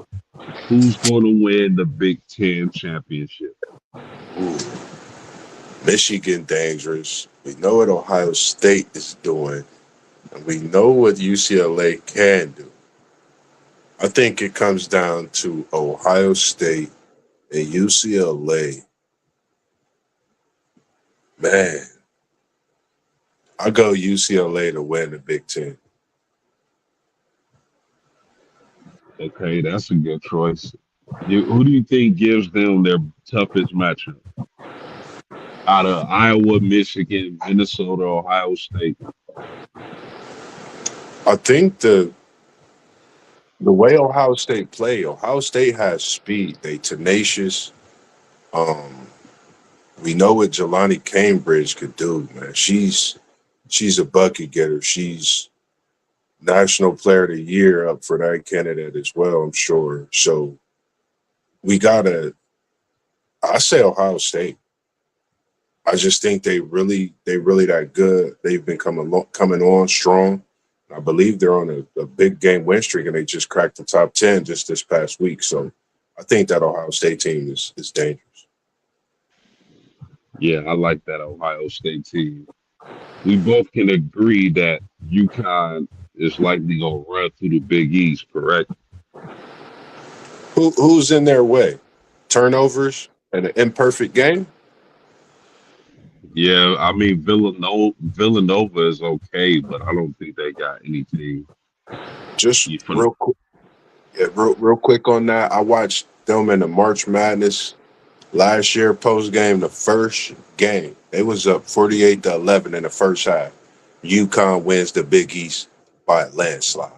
[SPEAKER 2] Who's going to win the Big Ten championship?
[SPEAKER 1] Ooh, Michigan dangerous. We know what Ohio State is doing, and we know what UCLA can do. I think it comes down to Ohio State and UCLA. Man, I go UCLA to win the Big Ten.
[SPEAKER 2] Okay, that's a good choice. Who do you think gives them their toughest matchup out of Iowa, Michigan, Minnesota, Ohio State?
[SPEAKER 1] I think the way Ohio State play, Ohio State has speed. They tenacious. Um, we know what Jelani Cambridge could do, man. She's a bucket getter. She's National Player of the Year up for that candidate as well, I'm sure. So we gotta. I say Ohio State. I just think they really that good. They've been coming on strong. I believe they're on a big game win streak, and they just cracked the top 10 just this past week. So I think that Ohio State team is dangerous.
[SPEAKER 2] Yeah, I like that Ohio State team. We both can agree that UConn is likely going to run through the Big East, correct?
[SPEAKER 1] Who's in their way? Turnovers and an imperfect game.
[SPEAKER 2] Yeah, I mean Villanova is okay, but I don't think they got anything.
[SPEAKER 1] Just
[SPEAKER 2] You from
[SPEAKER 1] real quick, yeah, real quick on that. I watched them in the March Madness last year post game. The first game, they was up 48-11 in the first half. UConn wins the Big East by a landslide.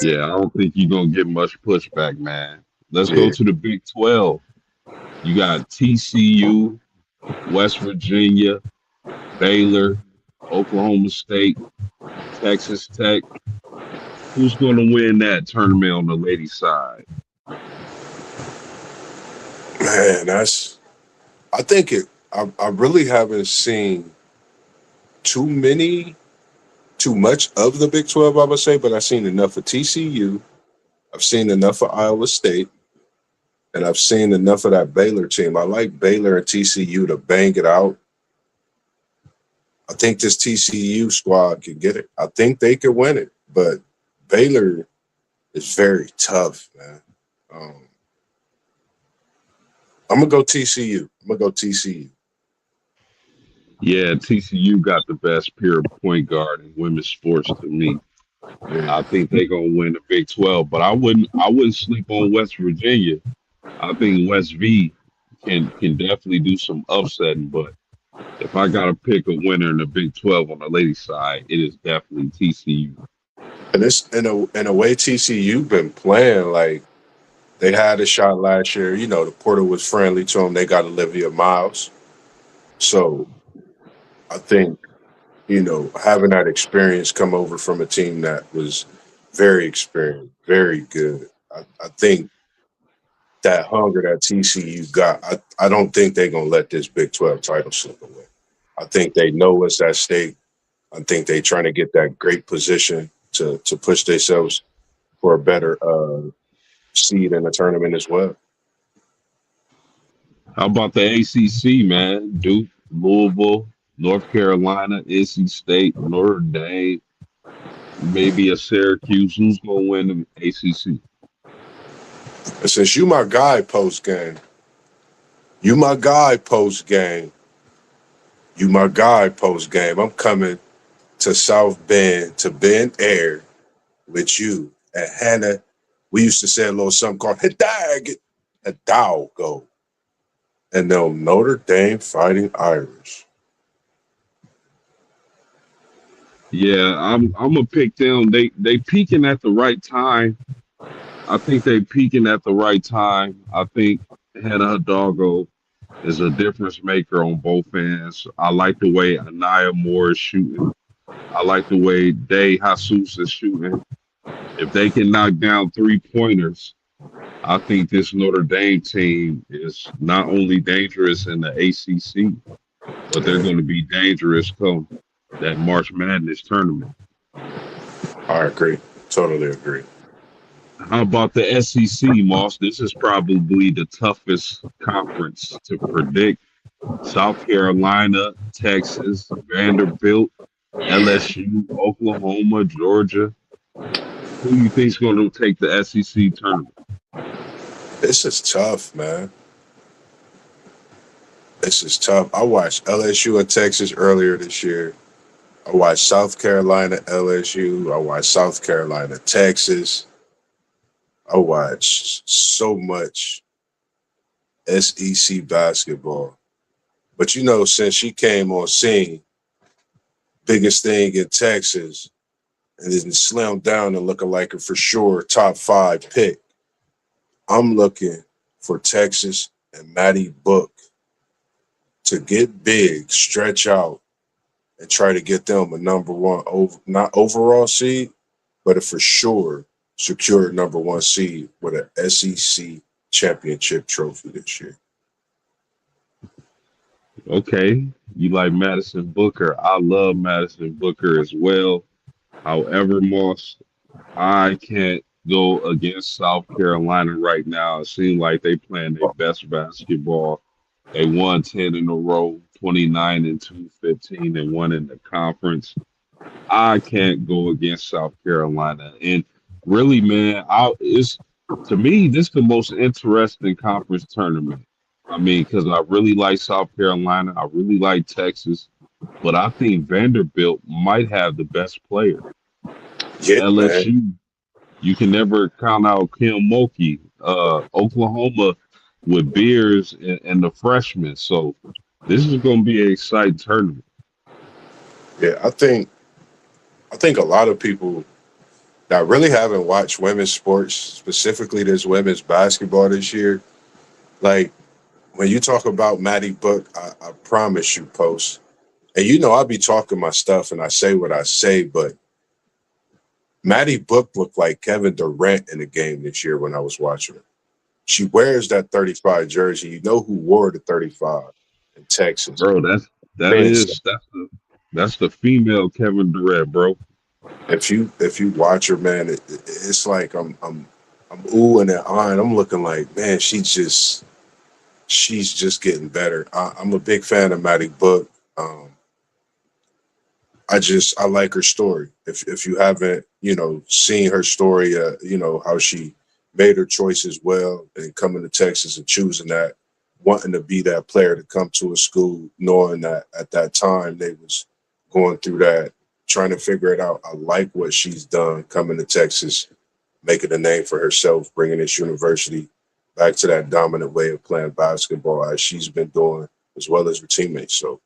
[SPEAKER 2] Yeah, I don't think you're gonna get much pushback, man. Let's go
[SPEAKER 1] Yeah,
[SPEAKER 2] to the Big 12. You got TCU, West Virginia, Baylor, Oklahoma State, Texas Tech. Who's going to win that tournament on the ladies' side?
[SPEAKER 1] man, I think it. I really haven't seen too many, too much of the Big 12. I would say, but I've seen enough of TCU. I've seen enough of Iowa State, and I've seen enough of that Baylor team. I like Baylor and TCU to bang it out. I think this TCU squad can get it. I think they could win it, but Baylor is very tough, man. Um, I'm gonna go TCU. I'm gonna go TCU.
[SPEAKER 2] Yeah, TCU got the best pure point guard in women's sports to me.
[SPEAKER 1] Yeah.
[SPEAKER 2] I think they're gonna win the Big 12, but I wouldn't sleep on West Virginia. I think West V can definitely do some upsetting, but if I gotta pick a winner in the Big 12 on the ladies' side, it is definitely TCU.
[SPEAKER 1] And it's in a way TCU been playing like they had a shot last year. The portal was friendly to them. They got Olivia Miles, so I think having that experience come over from a team that was very experienced, very good. I think that hunger that TCU got. I don't think they're gonna let this Big 12 title slip away. I think they know what's at stake. I think they're trying to get that great position to push themselves for a better seed in the tournament as well.
[SPEAKER 2] How about the ACC, man? Duke, Louisville, North Carolina, NC State, Notre Dame, maybe a Syracuse. Who's gonna win the ACC?
[SPEAKER 1] And since you my guy post game, you my guy post game, you my guy post game. I'm coming to South Bend to Bend Air with you and Hannah. We used to say a little something called Hidag, a go. And then Notre Dame Fighting Irish.
[SPEAKER 2] Yeah, I'm gonna pick them. They peaking at the right time. I think they peaking at the right time. I think Hannah Hidalgo is a difference maker on both ends. I like the way Anaya Moore is shooting. I like the way Day Jesus is shooting. If they can knock down 3 pointers, I think this Notre Dame team is not only dangerous in the ACC, but they're going to be dangerous come that March Madness tournament.
[SPEAKER 1] I agree. Totally agree.
[SPEAKER 2] How about the SEC, Moss? This is probably the toughest conference to predict. South Carolina, Texas, Vanderbilt, LSU, Oklahoma, Georgia. Who you think's going to take the SEC tournament?
[SPEAKER 1] This is tough, man. This is tough. I watched LSU and Texas earlier this year. I watched South Carolina, LSU. I watched South Carolina, Texas. I watched so much SEC basketball. But you know, since she came on scene, biggest thing in Texas, and then slimmed down and looking like a for sure top 5 pick. I'm looking for Texas and Maddie Book to get big, stretch out, and try to get them a number one not overall seed, but a for sure secure number 1 seed with an SEC championship trophy this year.
[SPEAKER 2] Okay, you like Madison Booker. I love Madison Booker as well. However, Moss, I can't go against South Carolina right now. It seems like they playing their best basketball. They won 10 in a row, 29 and 2, 15 and 1 in the conference. I can't go against South Carolina. And really, man, it's to me, this is the most interesting conference tournament. I mean, because I really like South Carolina. I really like Texas. But I think Vanderbilt might have the best player.
[SPEAKER 1] Yeah, man.
[SPEAKER 2] LSU, you can never count out Kim Mulkey. Oklahoma with Beers and the freshmen. So this is going to be an exciting tournament.
[SPEAKER 1] Yeah, I think a lot of people that really haven't watched women's sports, specifically this women's basketball this year, like when you talk about Maddie Book, I promise you, Post, and you know I be talking my stuff and I say what I say, but Maddie Book looked like Kevin Durant in the game this year when I was watching her. She wears that 35 jersey. You know who wore the 35 in Texas?
[SPEAKER 2] Bro, that
[SPEAKER 1] Vincent.
[SPEAKER 2] is that's the female Kevin Durant, bro.
[SPEAKER 1] If you watch her, man, it's like I'm oohing and eyeing. I'm looking like, man, she's just getting better. I'm a big fan of Maddie Book. Um, I like her story. If you haven't, seen her story, how she made her choice as well and coming to Texas and choosing that, wanting to be that player to come to a school, knowing that at that time they was going through that, trying to figure it out. I like what she's done coming to Texas, making a name for herself, bringing this university back to that dominant way of playing basketball as she's been doing, as well as her teammates. So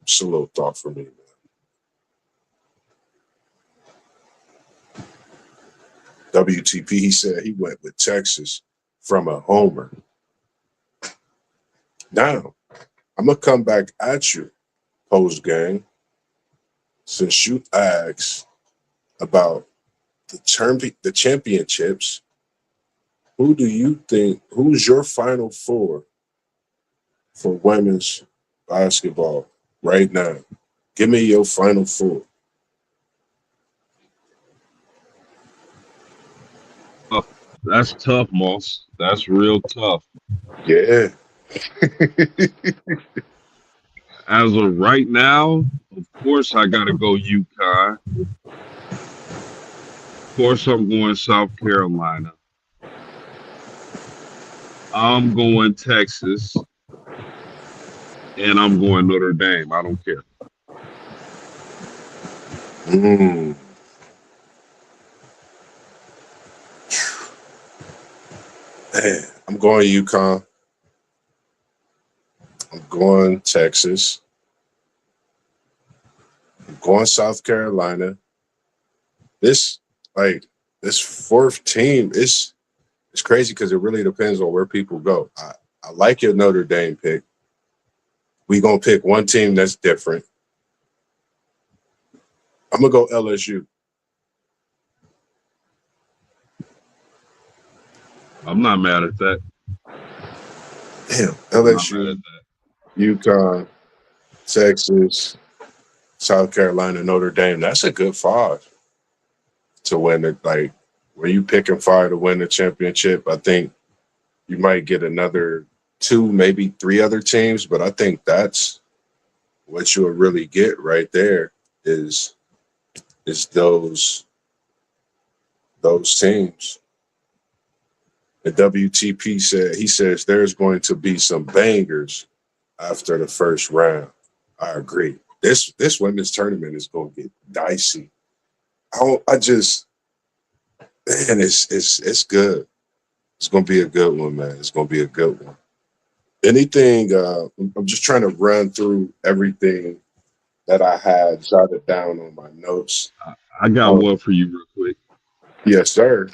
[SPEAKER 1] just a little thought for me, man. WTP, he said he went with Texas from a homer. Now, I'm going to come back at you post game since you asked about the championships. Who do you think? Who's your final four for women's basketball right now? Give me your final four.
[SPEAKER 2] Tough. That's tough, Moss. That's real tough.
[SPEAKER 1] Yeah.
[SPEAKER 2] As of right now, of course, I got to go UConn. Of course, I'm going South Carolina. I'm going Texas. And I'm going Notre Dame. I don't care.
[SPEAKER 1] Mm. Man, I'm going UConn. I'm going Texas. I'm going South Carolina. This this fourth team is it's crazy because it really depends on where people go. I like your Notre Dame pick. We gonna pick one team that's different. I'm gonna go LSU.
[SPEAKER 2] I'm not mad at that.
[SPEAKER 1] Damn,
[SPEAKER 2] I'm not mad at
[SPEAKER 1] LSU,
[SPEAKER 2] that.
[SPEAKER 1] UConn, Texas, South Carolina, Notre Dame. That's a good five to win it. Like when you picking five to win the championship, I think you might get another two, maybe three other teams, but I think that's what you'll really get right there is those teams. The WTP says there's going to be some bangers after the first round. I agree. This women's tournament is going to get dicey. I just man, it's good. It's going to be a good one, man. It's going to be a good one. Anything? I'm just trying to run through everything that I had jotted down on my notes.
[SPEAKER 2] I got
[SPEAKER 1] Um,
[SPEAKER 2] one for you real quick
[SPEAKER 1] yes, sir.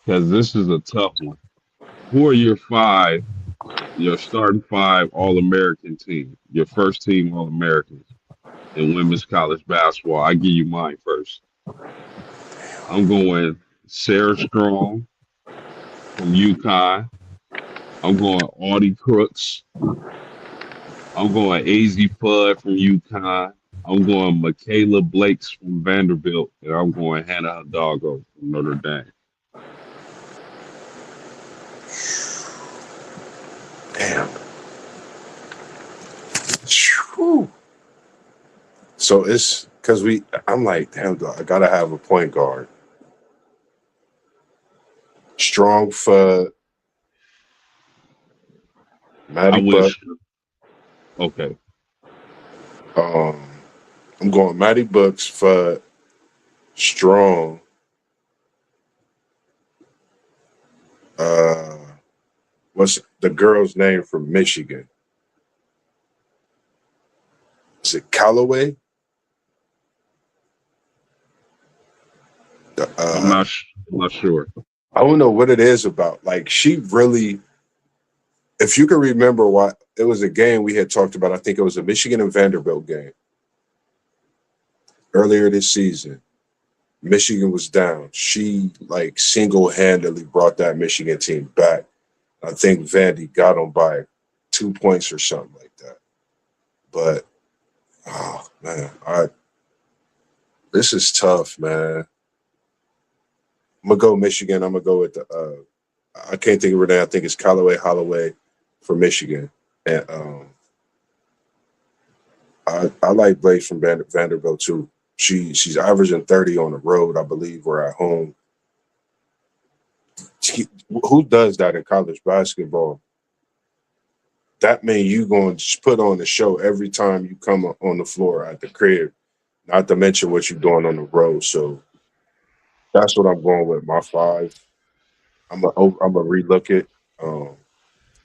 [SPEAKER 2] because this is a tough one. Who are your starting five All American team, your first team All Americans in women's college basketball? I give you mine first. I'm going Sarah Strong from UConn. I'm going Audie Crooks. I'm going AZ Fudd from UConn. I'm going Michaela Blakes from Vanderbilt, and I'm going Hannah Hidalgo from Notre Dame.
[SPEAKER 1] Damn. Whew. So it's because I'm like, damn, dog, I gotta have a point guard. Strong for
[SPEAKER 2] I
[SPEAKER 1] Maddie Buck.
[SPEAKER 2] wish. Okay,
[SPEAKER 1] Um, I'm going Maddie Bucks for Strong. Uh, what's the girl's name from Michigan? Is it Callaway?
[SPEAKER 2] I'm not. I'm not sure.
[SPEAKER 1] I don't know what it is about. Like she really, if you can remember what it was a game we had talked about. I think it was a Michigan and Vanderbilt game earlier this season. Michigan was down. She like single-handedly brought that Michigan team back. I think Vandy got them by 2 points or something like that. But oh man, this is tough, man. I'm gonna go Michigan. I'm gonna go with the I can't think of her name. I think it's Callaway Holloway for Michigan. And I like Blaze from Vanderbilt too. She's averaging 30 on the road, I believe, or at home. Who does that in college basketball? That means you going to put on the show every time you come on the floor at the crib, not to mention what you're doing on the road. So that's what I'm going with. My five. I'm gonna relook it.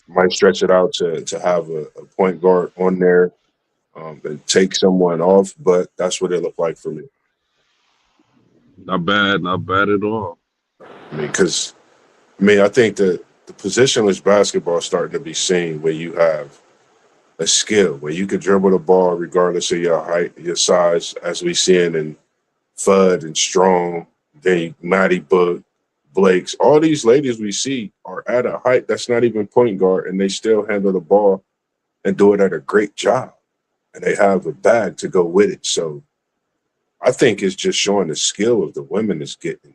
[SPEAKER 1] Might stretch it out to have a point guard on there and take someone off, but that's what it looked like for me.
[SPEAKER 2] Not bad. Not bad at all.
[SPEAKER 1] I think the positionless basketball is starting to be seen where you have a skill where you can dribble the ball regardless of your height, your size, as we see it in Fudd and Strong, then Matty Book, Blakes, all these ladies we see are at a height that's not even point guard, and they still handle the ball and do it at a great job. And they have a bag to go with it. So I think it's just showing the skill of the women is getting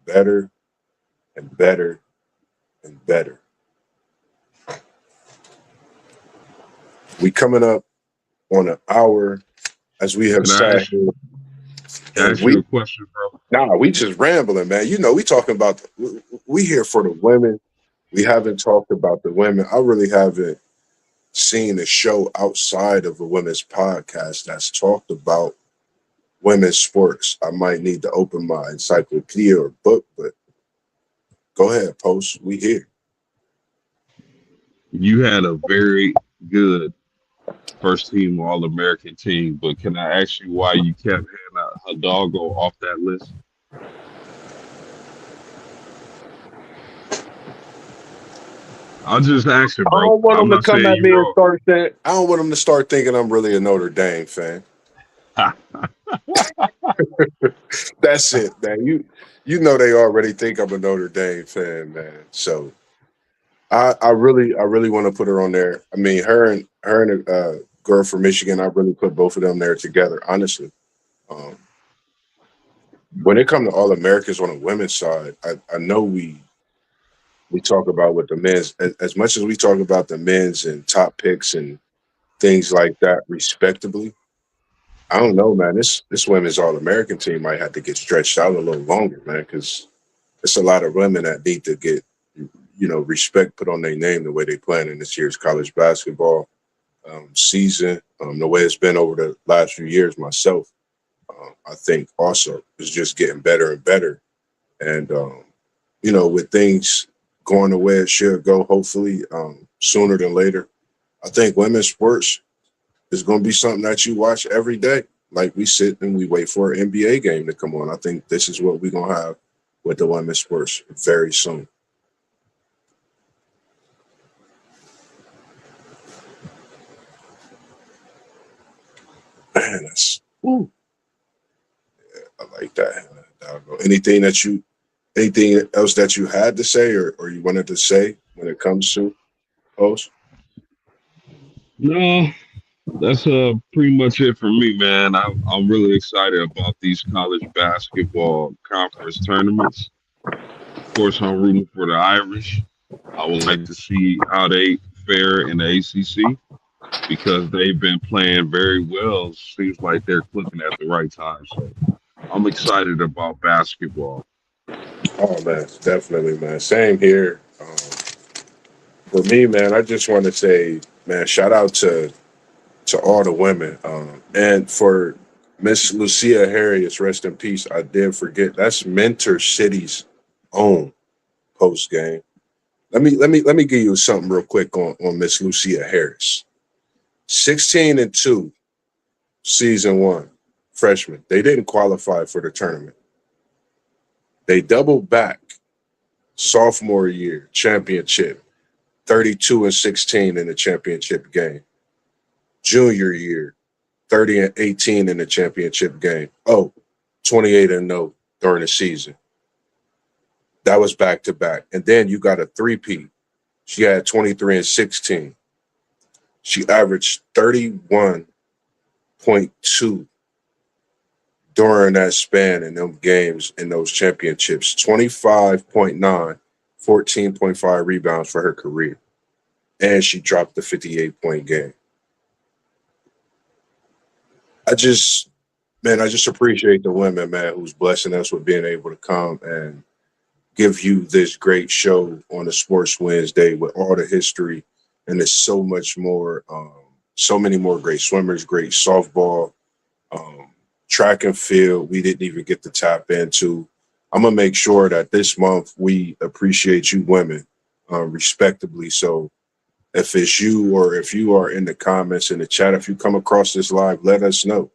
[SPEAKER 1] better and better and better. We coming up on an hour as we have
[SPEAKER 2] Can I
[SPEAKER 1] sat
[SPEAKER 2] ask,
[SPEAKER 1] here,
[SPEAKER 2] can I
[SPEAKER 1] and
[SPEAKER 2] ask you
[SPEAKER 1] we
[SPEAKER 2] a question, bro?
[SPEAKER 1] we just rambling, man. You know, we talking about we here for the women. We haven't talked about the women. I really haven't seen a show outside of a women's podcast that's talked about women's sports. I might need to open my encyclopedia or book, but go ahead, post. We here.
[SPEAKER 2] You had a very good first team All American team, but can I ask you why you kept Hannah Hidalgo off that list? I'll just ask you,
[SPEAKER 1] I
[SPEAKER 2] bro.
[SPEAKER 1] don't want
[SPEAKER 2] I'm
[SPEAKER 1] them to
[SPEAKER 2] not
[SPEAKER 1] come
[SPEAKER 2] saying
[SPEAKER 1] at
[SPEAKER 2] you
[SPEAKER 1] me and
[SPEAKER 2] wrong.
[SPEAKER 1] start saying. I don't want them to start thinking I'm really a Notre Dame fan. That's it, man. You know they already think I'm a Notre Dame fan, man. So I really want to put her on there. I mean, her and a girl from Michigan. I really put both of them there together. Honestly, um, when it comes to All Americans on the women's side, I know we talk about what the men's as much as we talk about the men's and top picks and things like that, respectively. I don't know, man. This women's All American team might have to get stretched out a little longer, man, because it's a lot of women that need to get respect put on their name the way they playing in this year's college basketball season. The way it's been over the last few years, myself, I think also is just getting better and better. And with things going the way it should go, hopefully sooner than later, I think women's sports is going to be something that you watch every day. Like we sit and we wait for an NBA game to come on. I think this is what we're going to have with the women's sports very soon. Man, that's woo. I like that. Anything else that you had to say or you wanted to say when it comes to post?
[SPEAKER 2] No, that's pretty much it for me, man. I'm really excited about these college basketball conference tournaments. Of course, I'm rooting for the Irish. I would like to see how they fare in the ACC because they've been playing very well. Seems like they're clicking at the right time. So I'm excited about basketball.
[SPEAKER 1] Oh man, definitely, man. Same here. For me, man, I just want to say, man, shout out to all the women, and for Miss Lucia Harrius, rest in peace. I did forget that's Mentor City's own post game. Let me give you something real quick on Miss Lucia Harris. 16-2, season one, freshman. They didn't qualify for the tournament. They doubled back sophomore year championship, 32-16 in the championship game. Junior year, 30-18 in the championship game. 28-0 during the season. That was back to back. And then you got a three-peat. She had 23-16. She averaged 31.2 during that span in them games in those championships. 25.9, 14.5 rebounds for her career. And she dropped the 58-point game. I just appreciate the women, man, who's blessing us with being able to come and give you this great show on a Sports Wednesday with all the history. And there's so much more, so many more great swimmers, great softball, track and field we didn't even get to tap into. I'm going to make sure that this month we appreciate you women respectably. So if it's you or if you are in the comments in the chat, if you come across this live, let us know.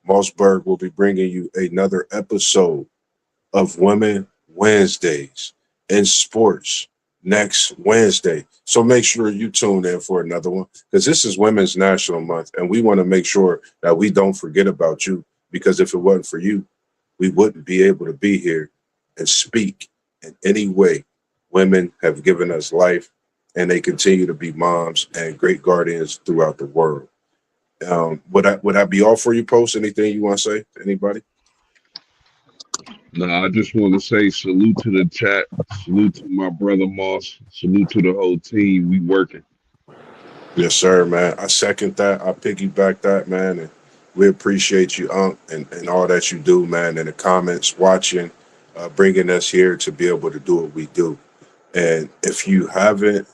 [SPEAKER 1] MossBurgh will be bringing you another episode of Women Wednesdays in sports next Wednesday. So make sure you tune in for another one because this is Women's National Month and we want to make sure that we don't forget about you because if it wasn't for you, we wouldn't be able to be here and speak in any way. Women have given us life, and they continue to be moms and great guardians throughout the world. Would I be all for you, Post? Anything you want to say to anybody?
[SPEAKER 2] Now, I just want to say salute to the chat, salute to my brother Moss, salute to the whole team. We working.
[SPEAKER 1] Yes, sir, man. I second that. I piggyback that, man. And we appreciate you, Unc, and all that you do, man. In the comments, watching, bringing us here to be able to do what we do. And if you haven't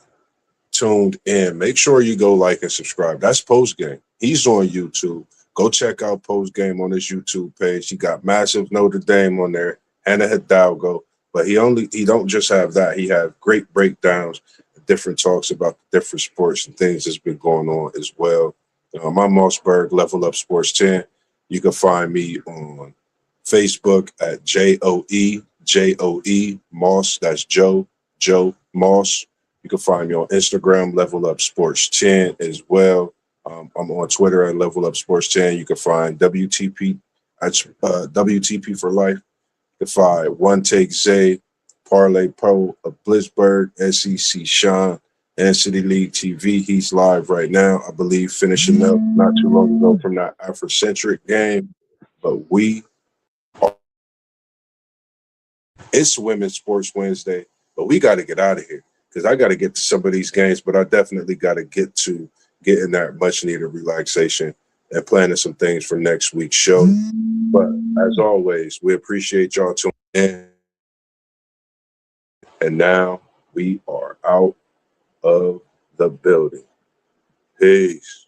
[SPEAKER 1] tuned in, make sure you go like and subscribe. That's Post Game. He's on YouTube. Go check out Post Game on his YouTube page. He got massive Notre Dame on there, Hannah Hidalgo. But he don't just have that. He have great breakdowns, different talks about the different sports and things that's been going on as well. I'm MossBurgh, Level Up Sports 10. You can find me on Facebook at JOE Moss. That's Joe Moss. You can find me on Instagram, Level Up Sports 10 as well. I'm on Twitter at Level Up Sports 10. You can find WTP at WTP for Life. You can find One Take Zay, Parlay Pro of Blitzburg, SEC Sean, and City League TV. He's live right now, I believe, finishing up not too long ago from that Afrocentric game. But it's Women's Sports Wednesday, but we got to get out of here because I got to get to some of these games, but I definitely got to get to getting that much needed relaxation and planning some things for next week's show. But as always, we appreciate y'all tuning in. And now we are out of the building. Peace.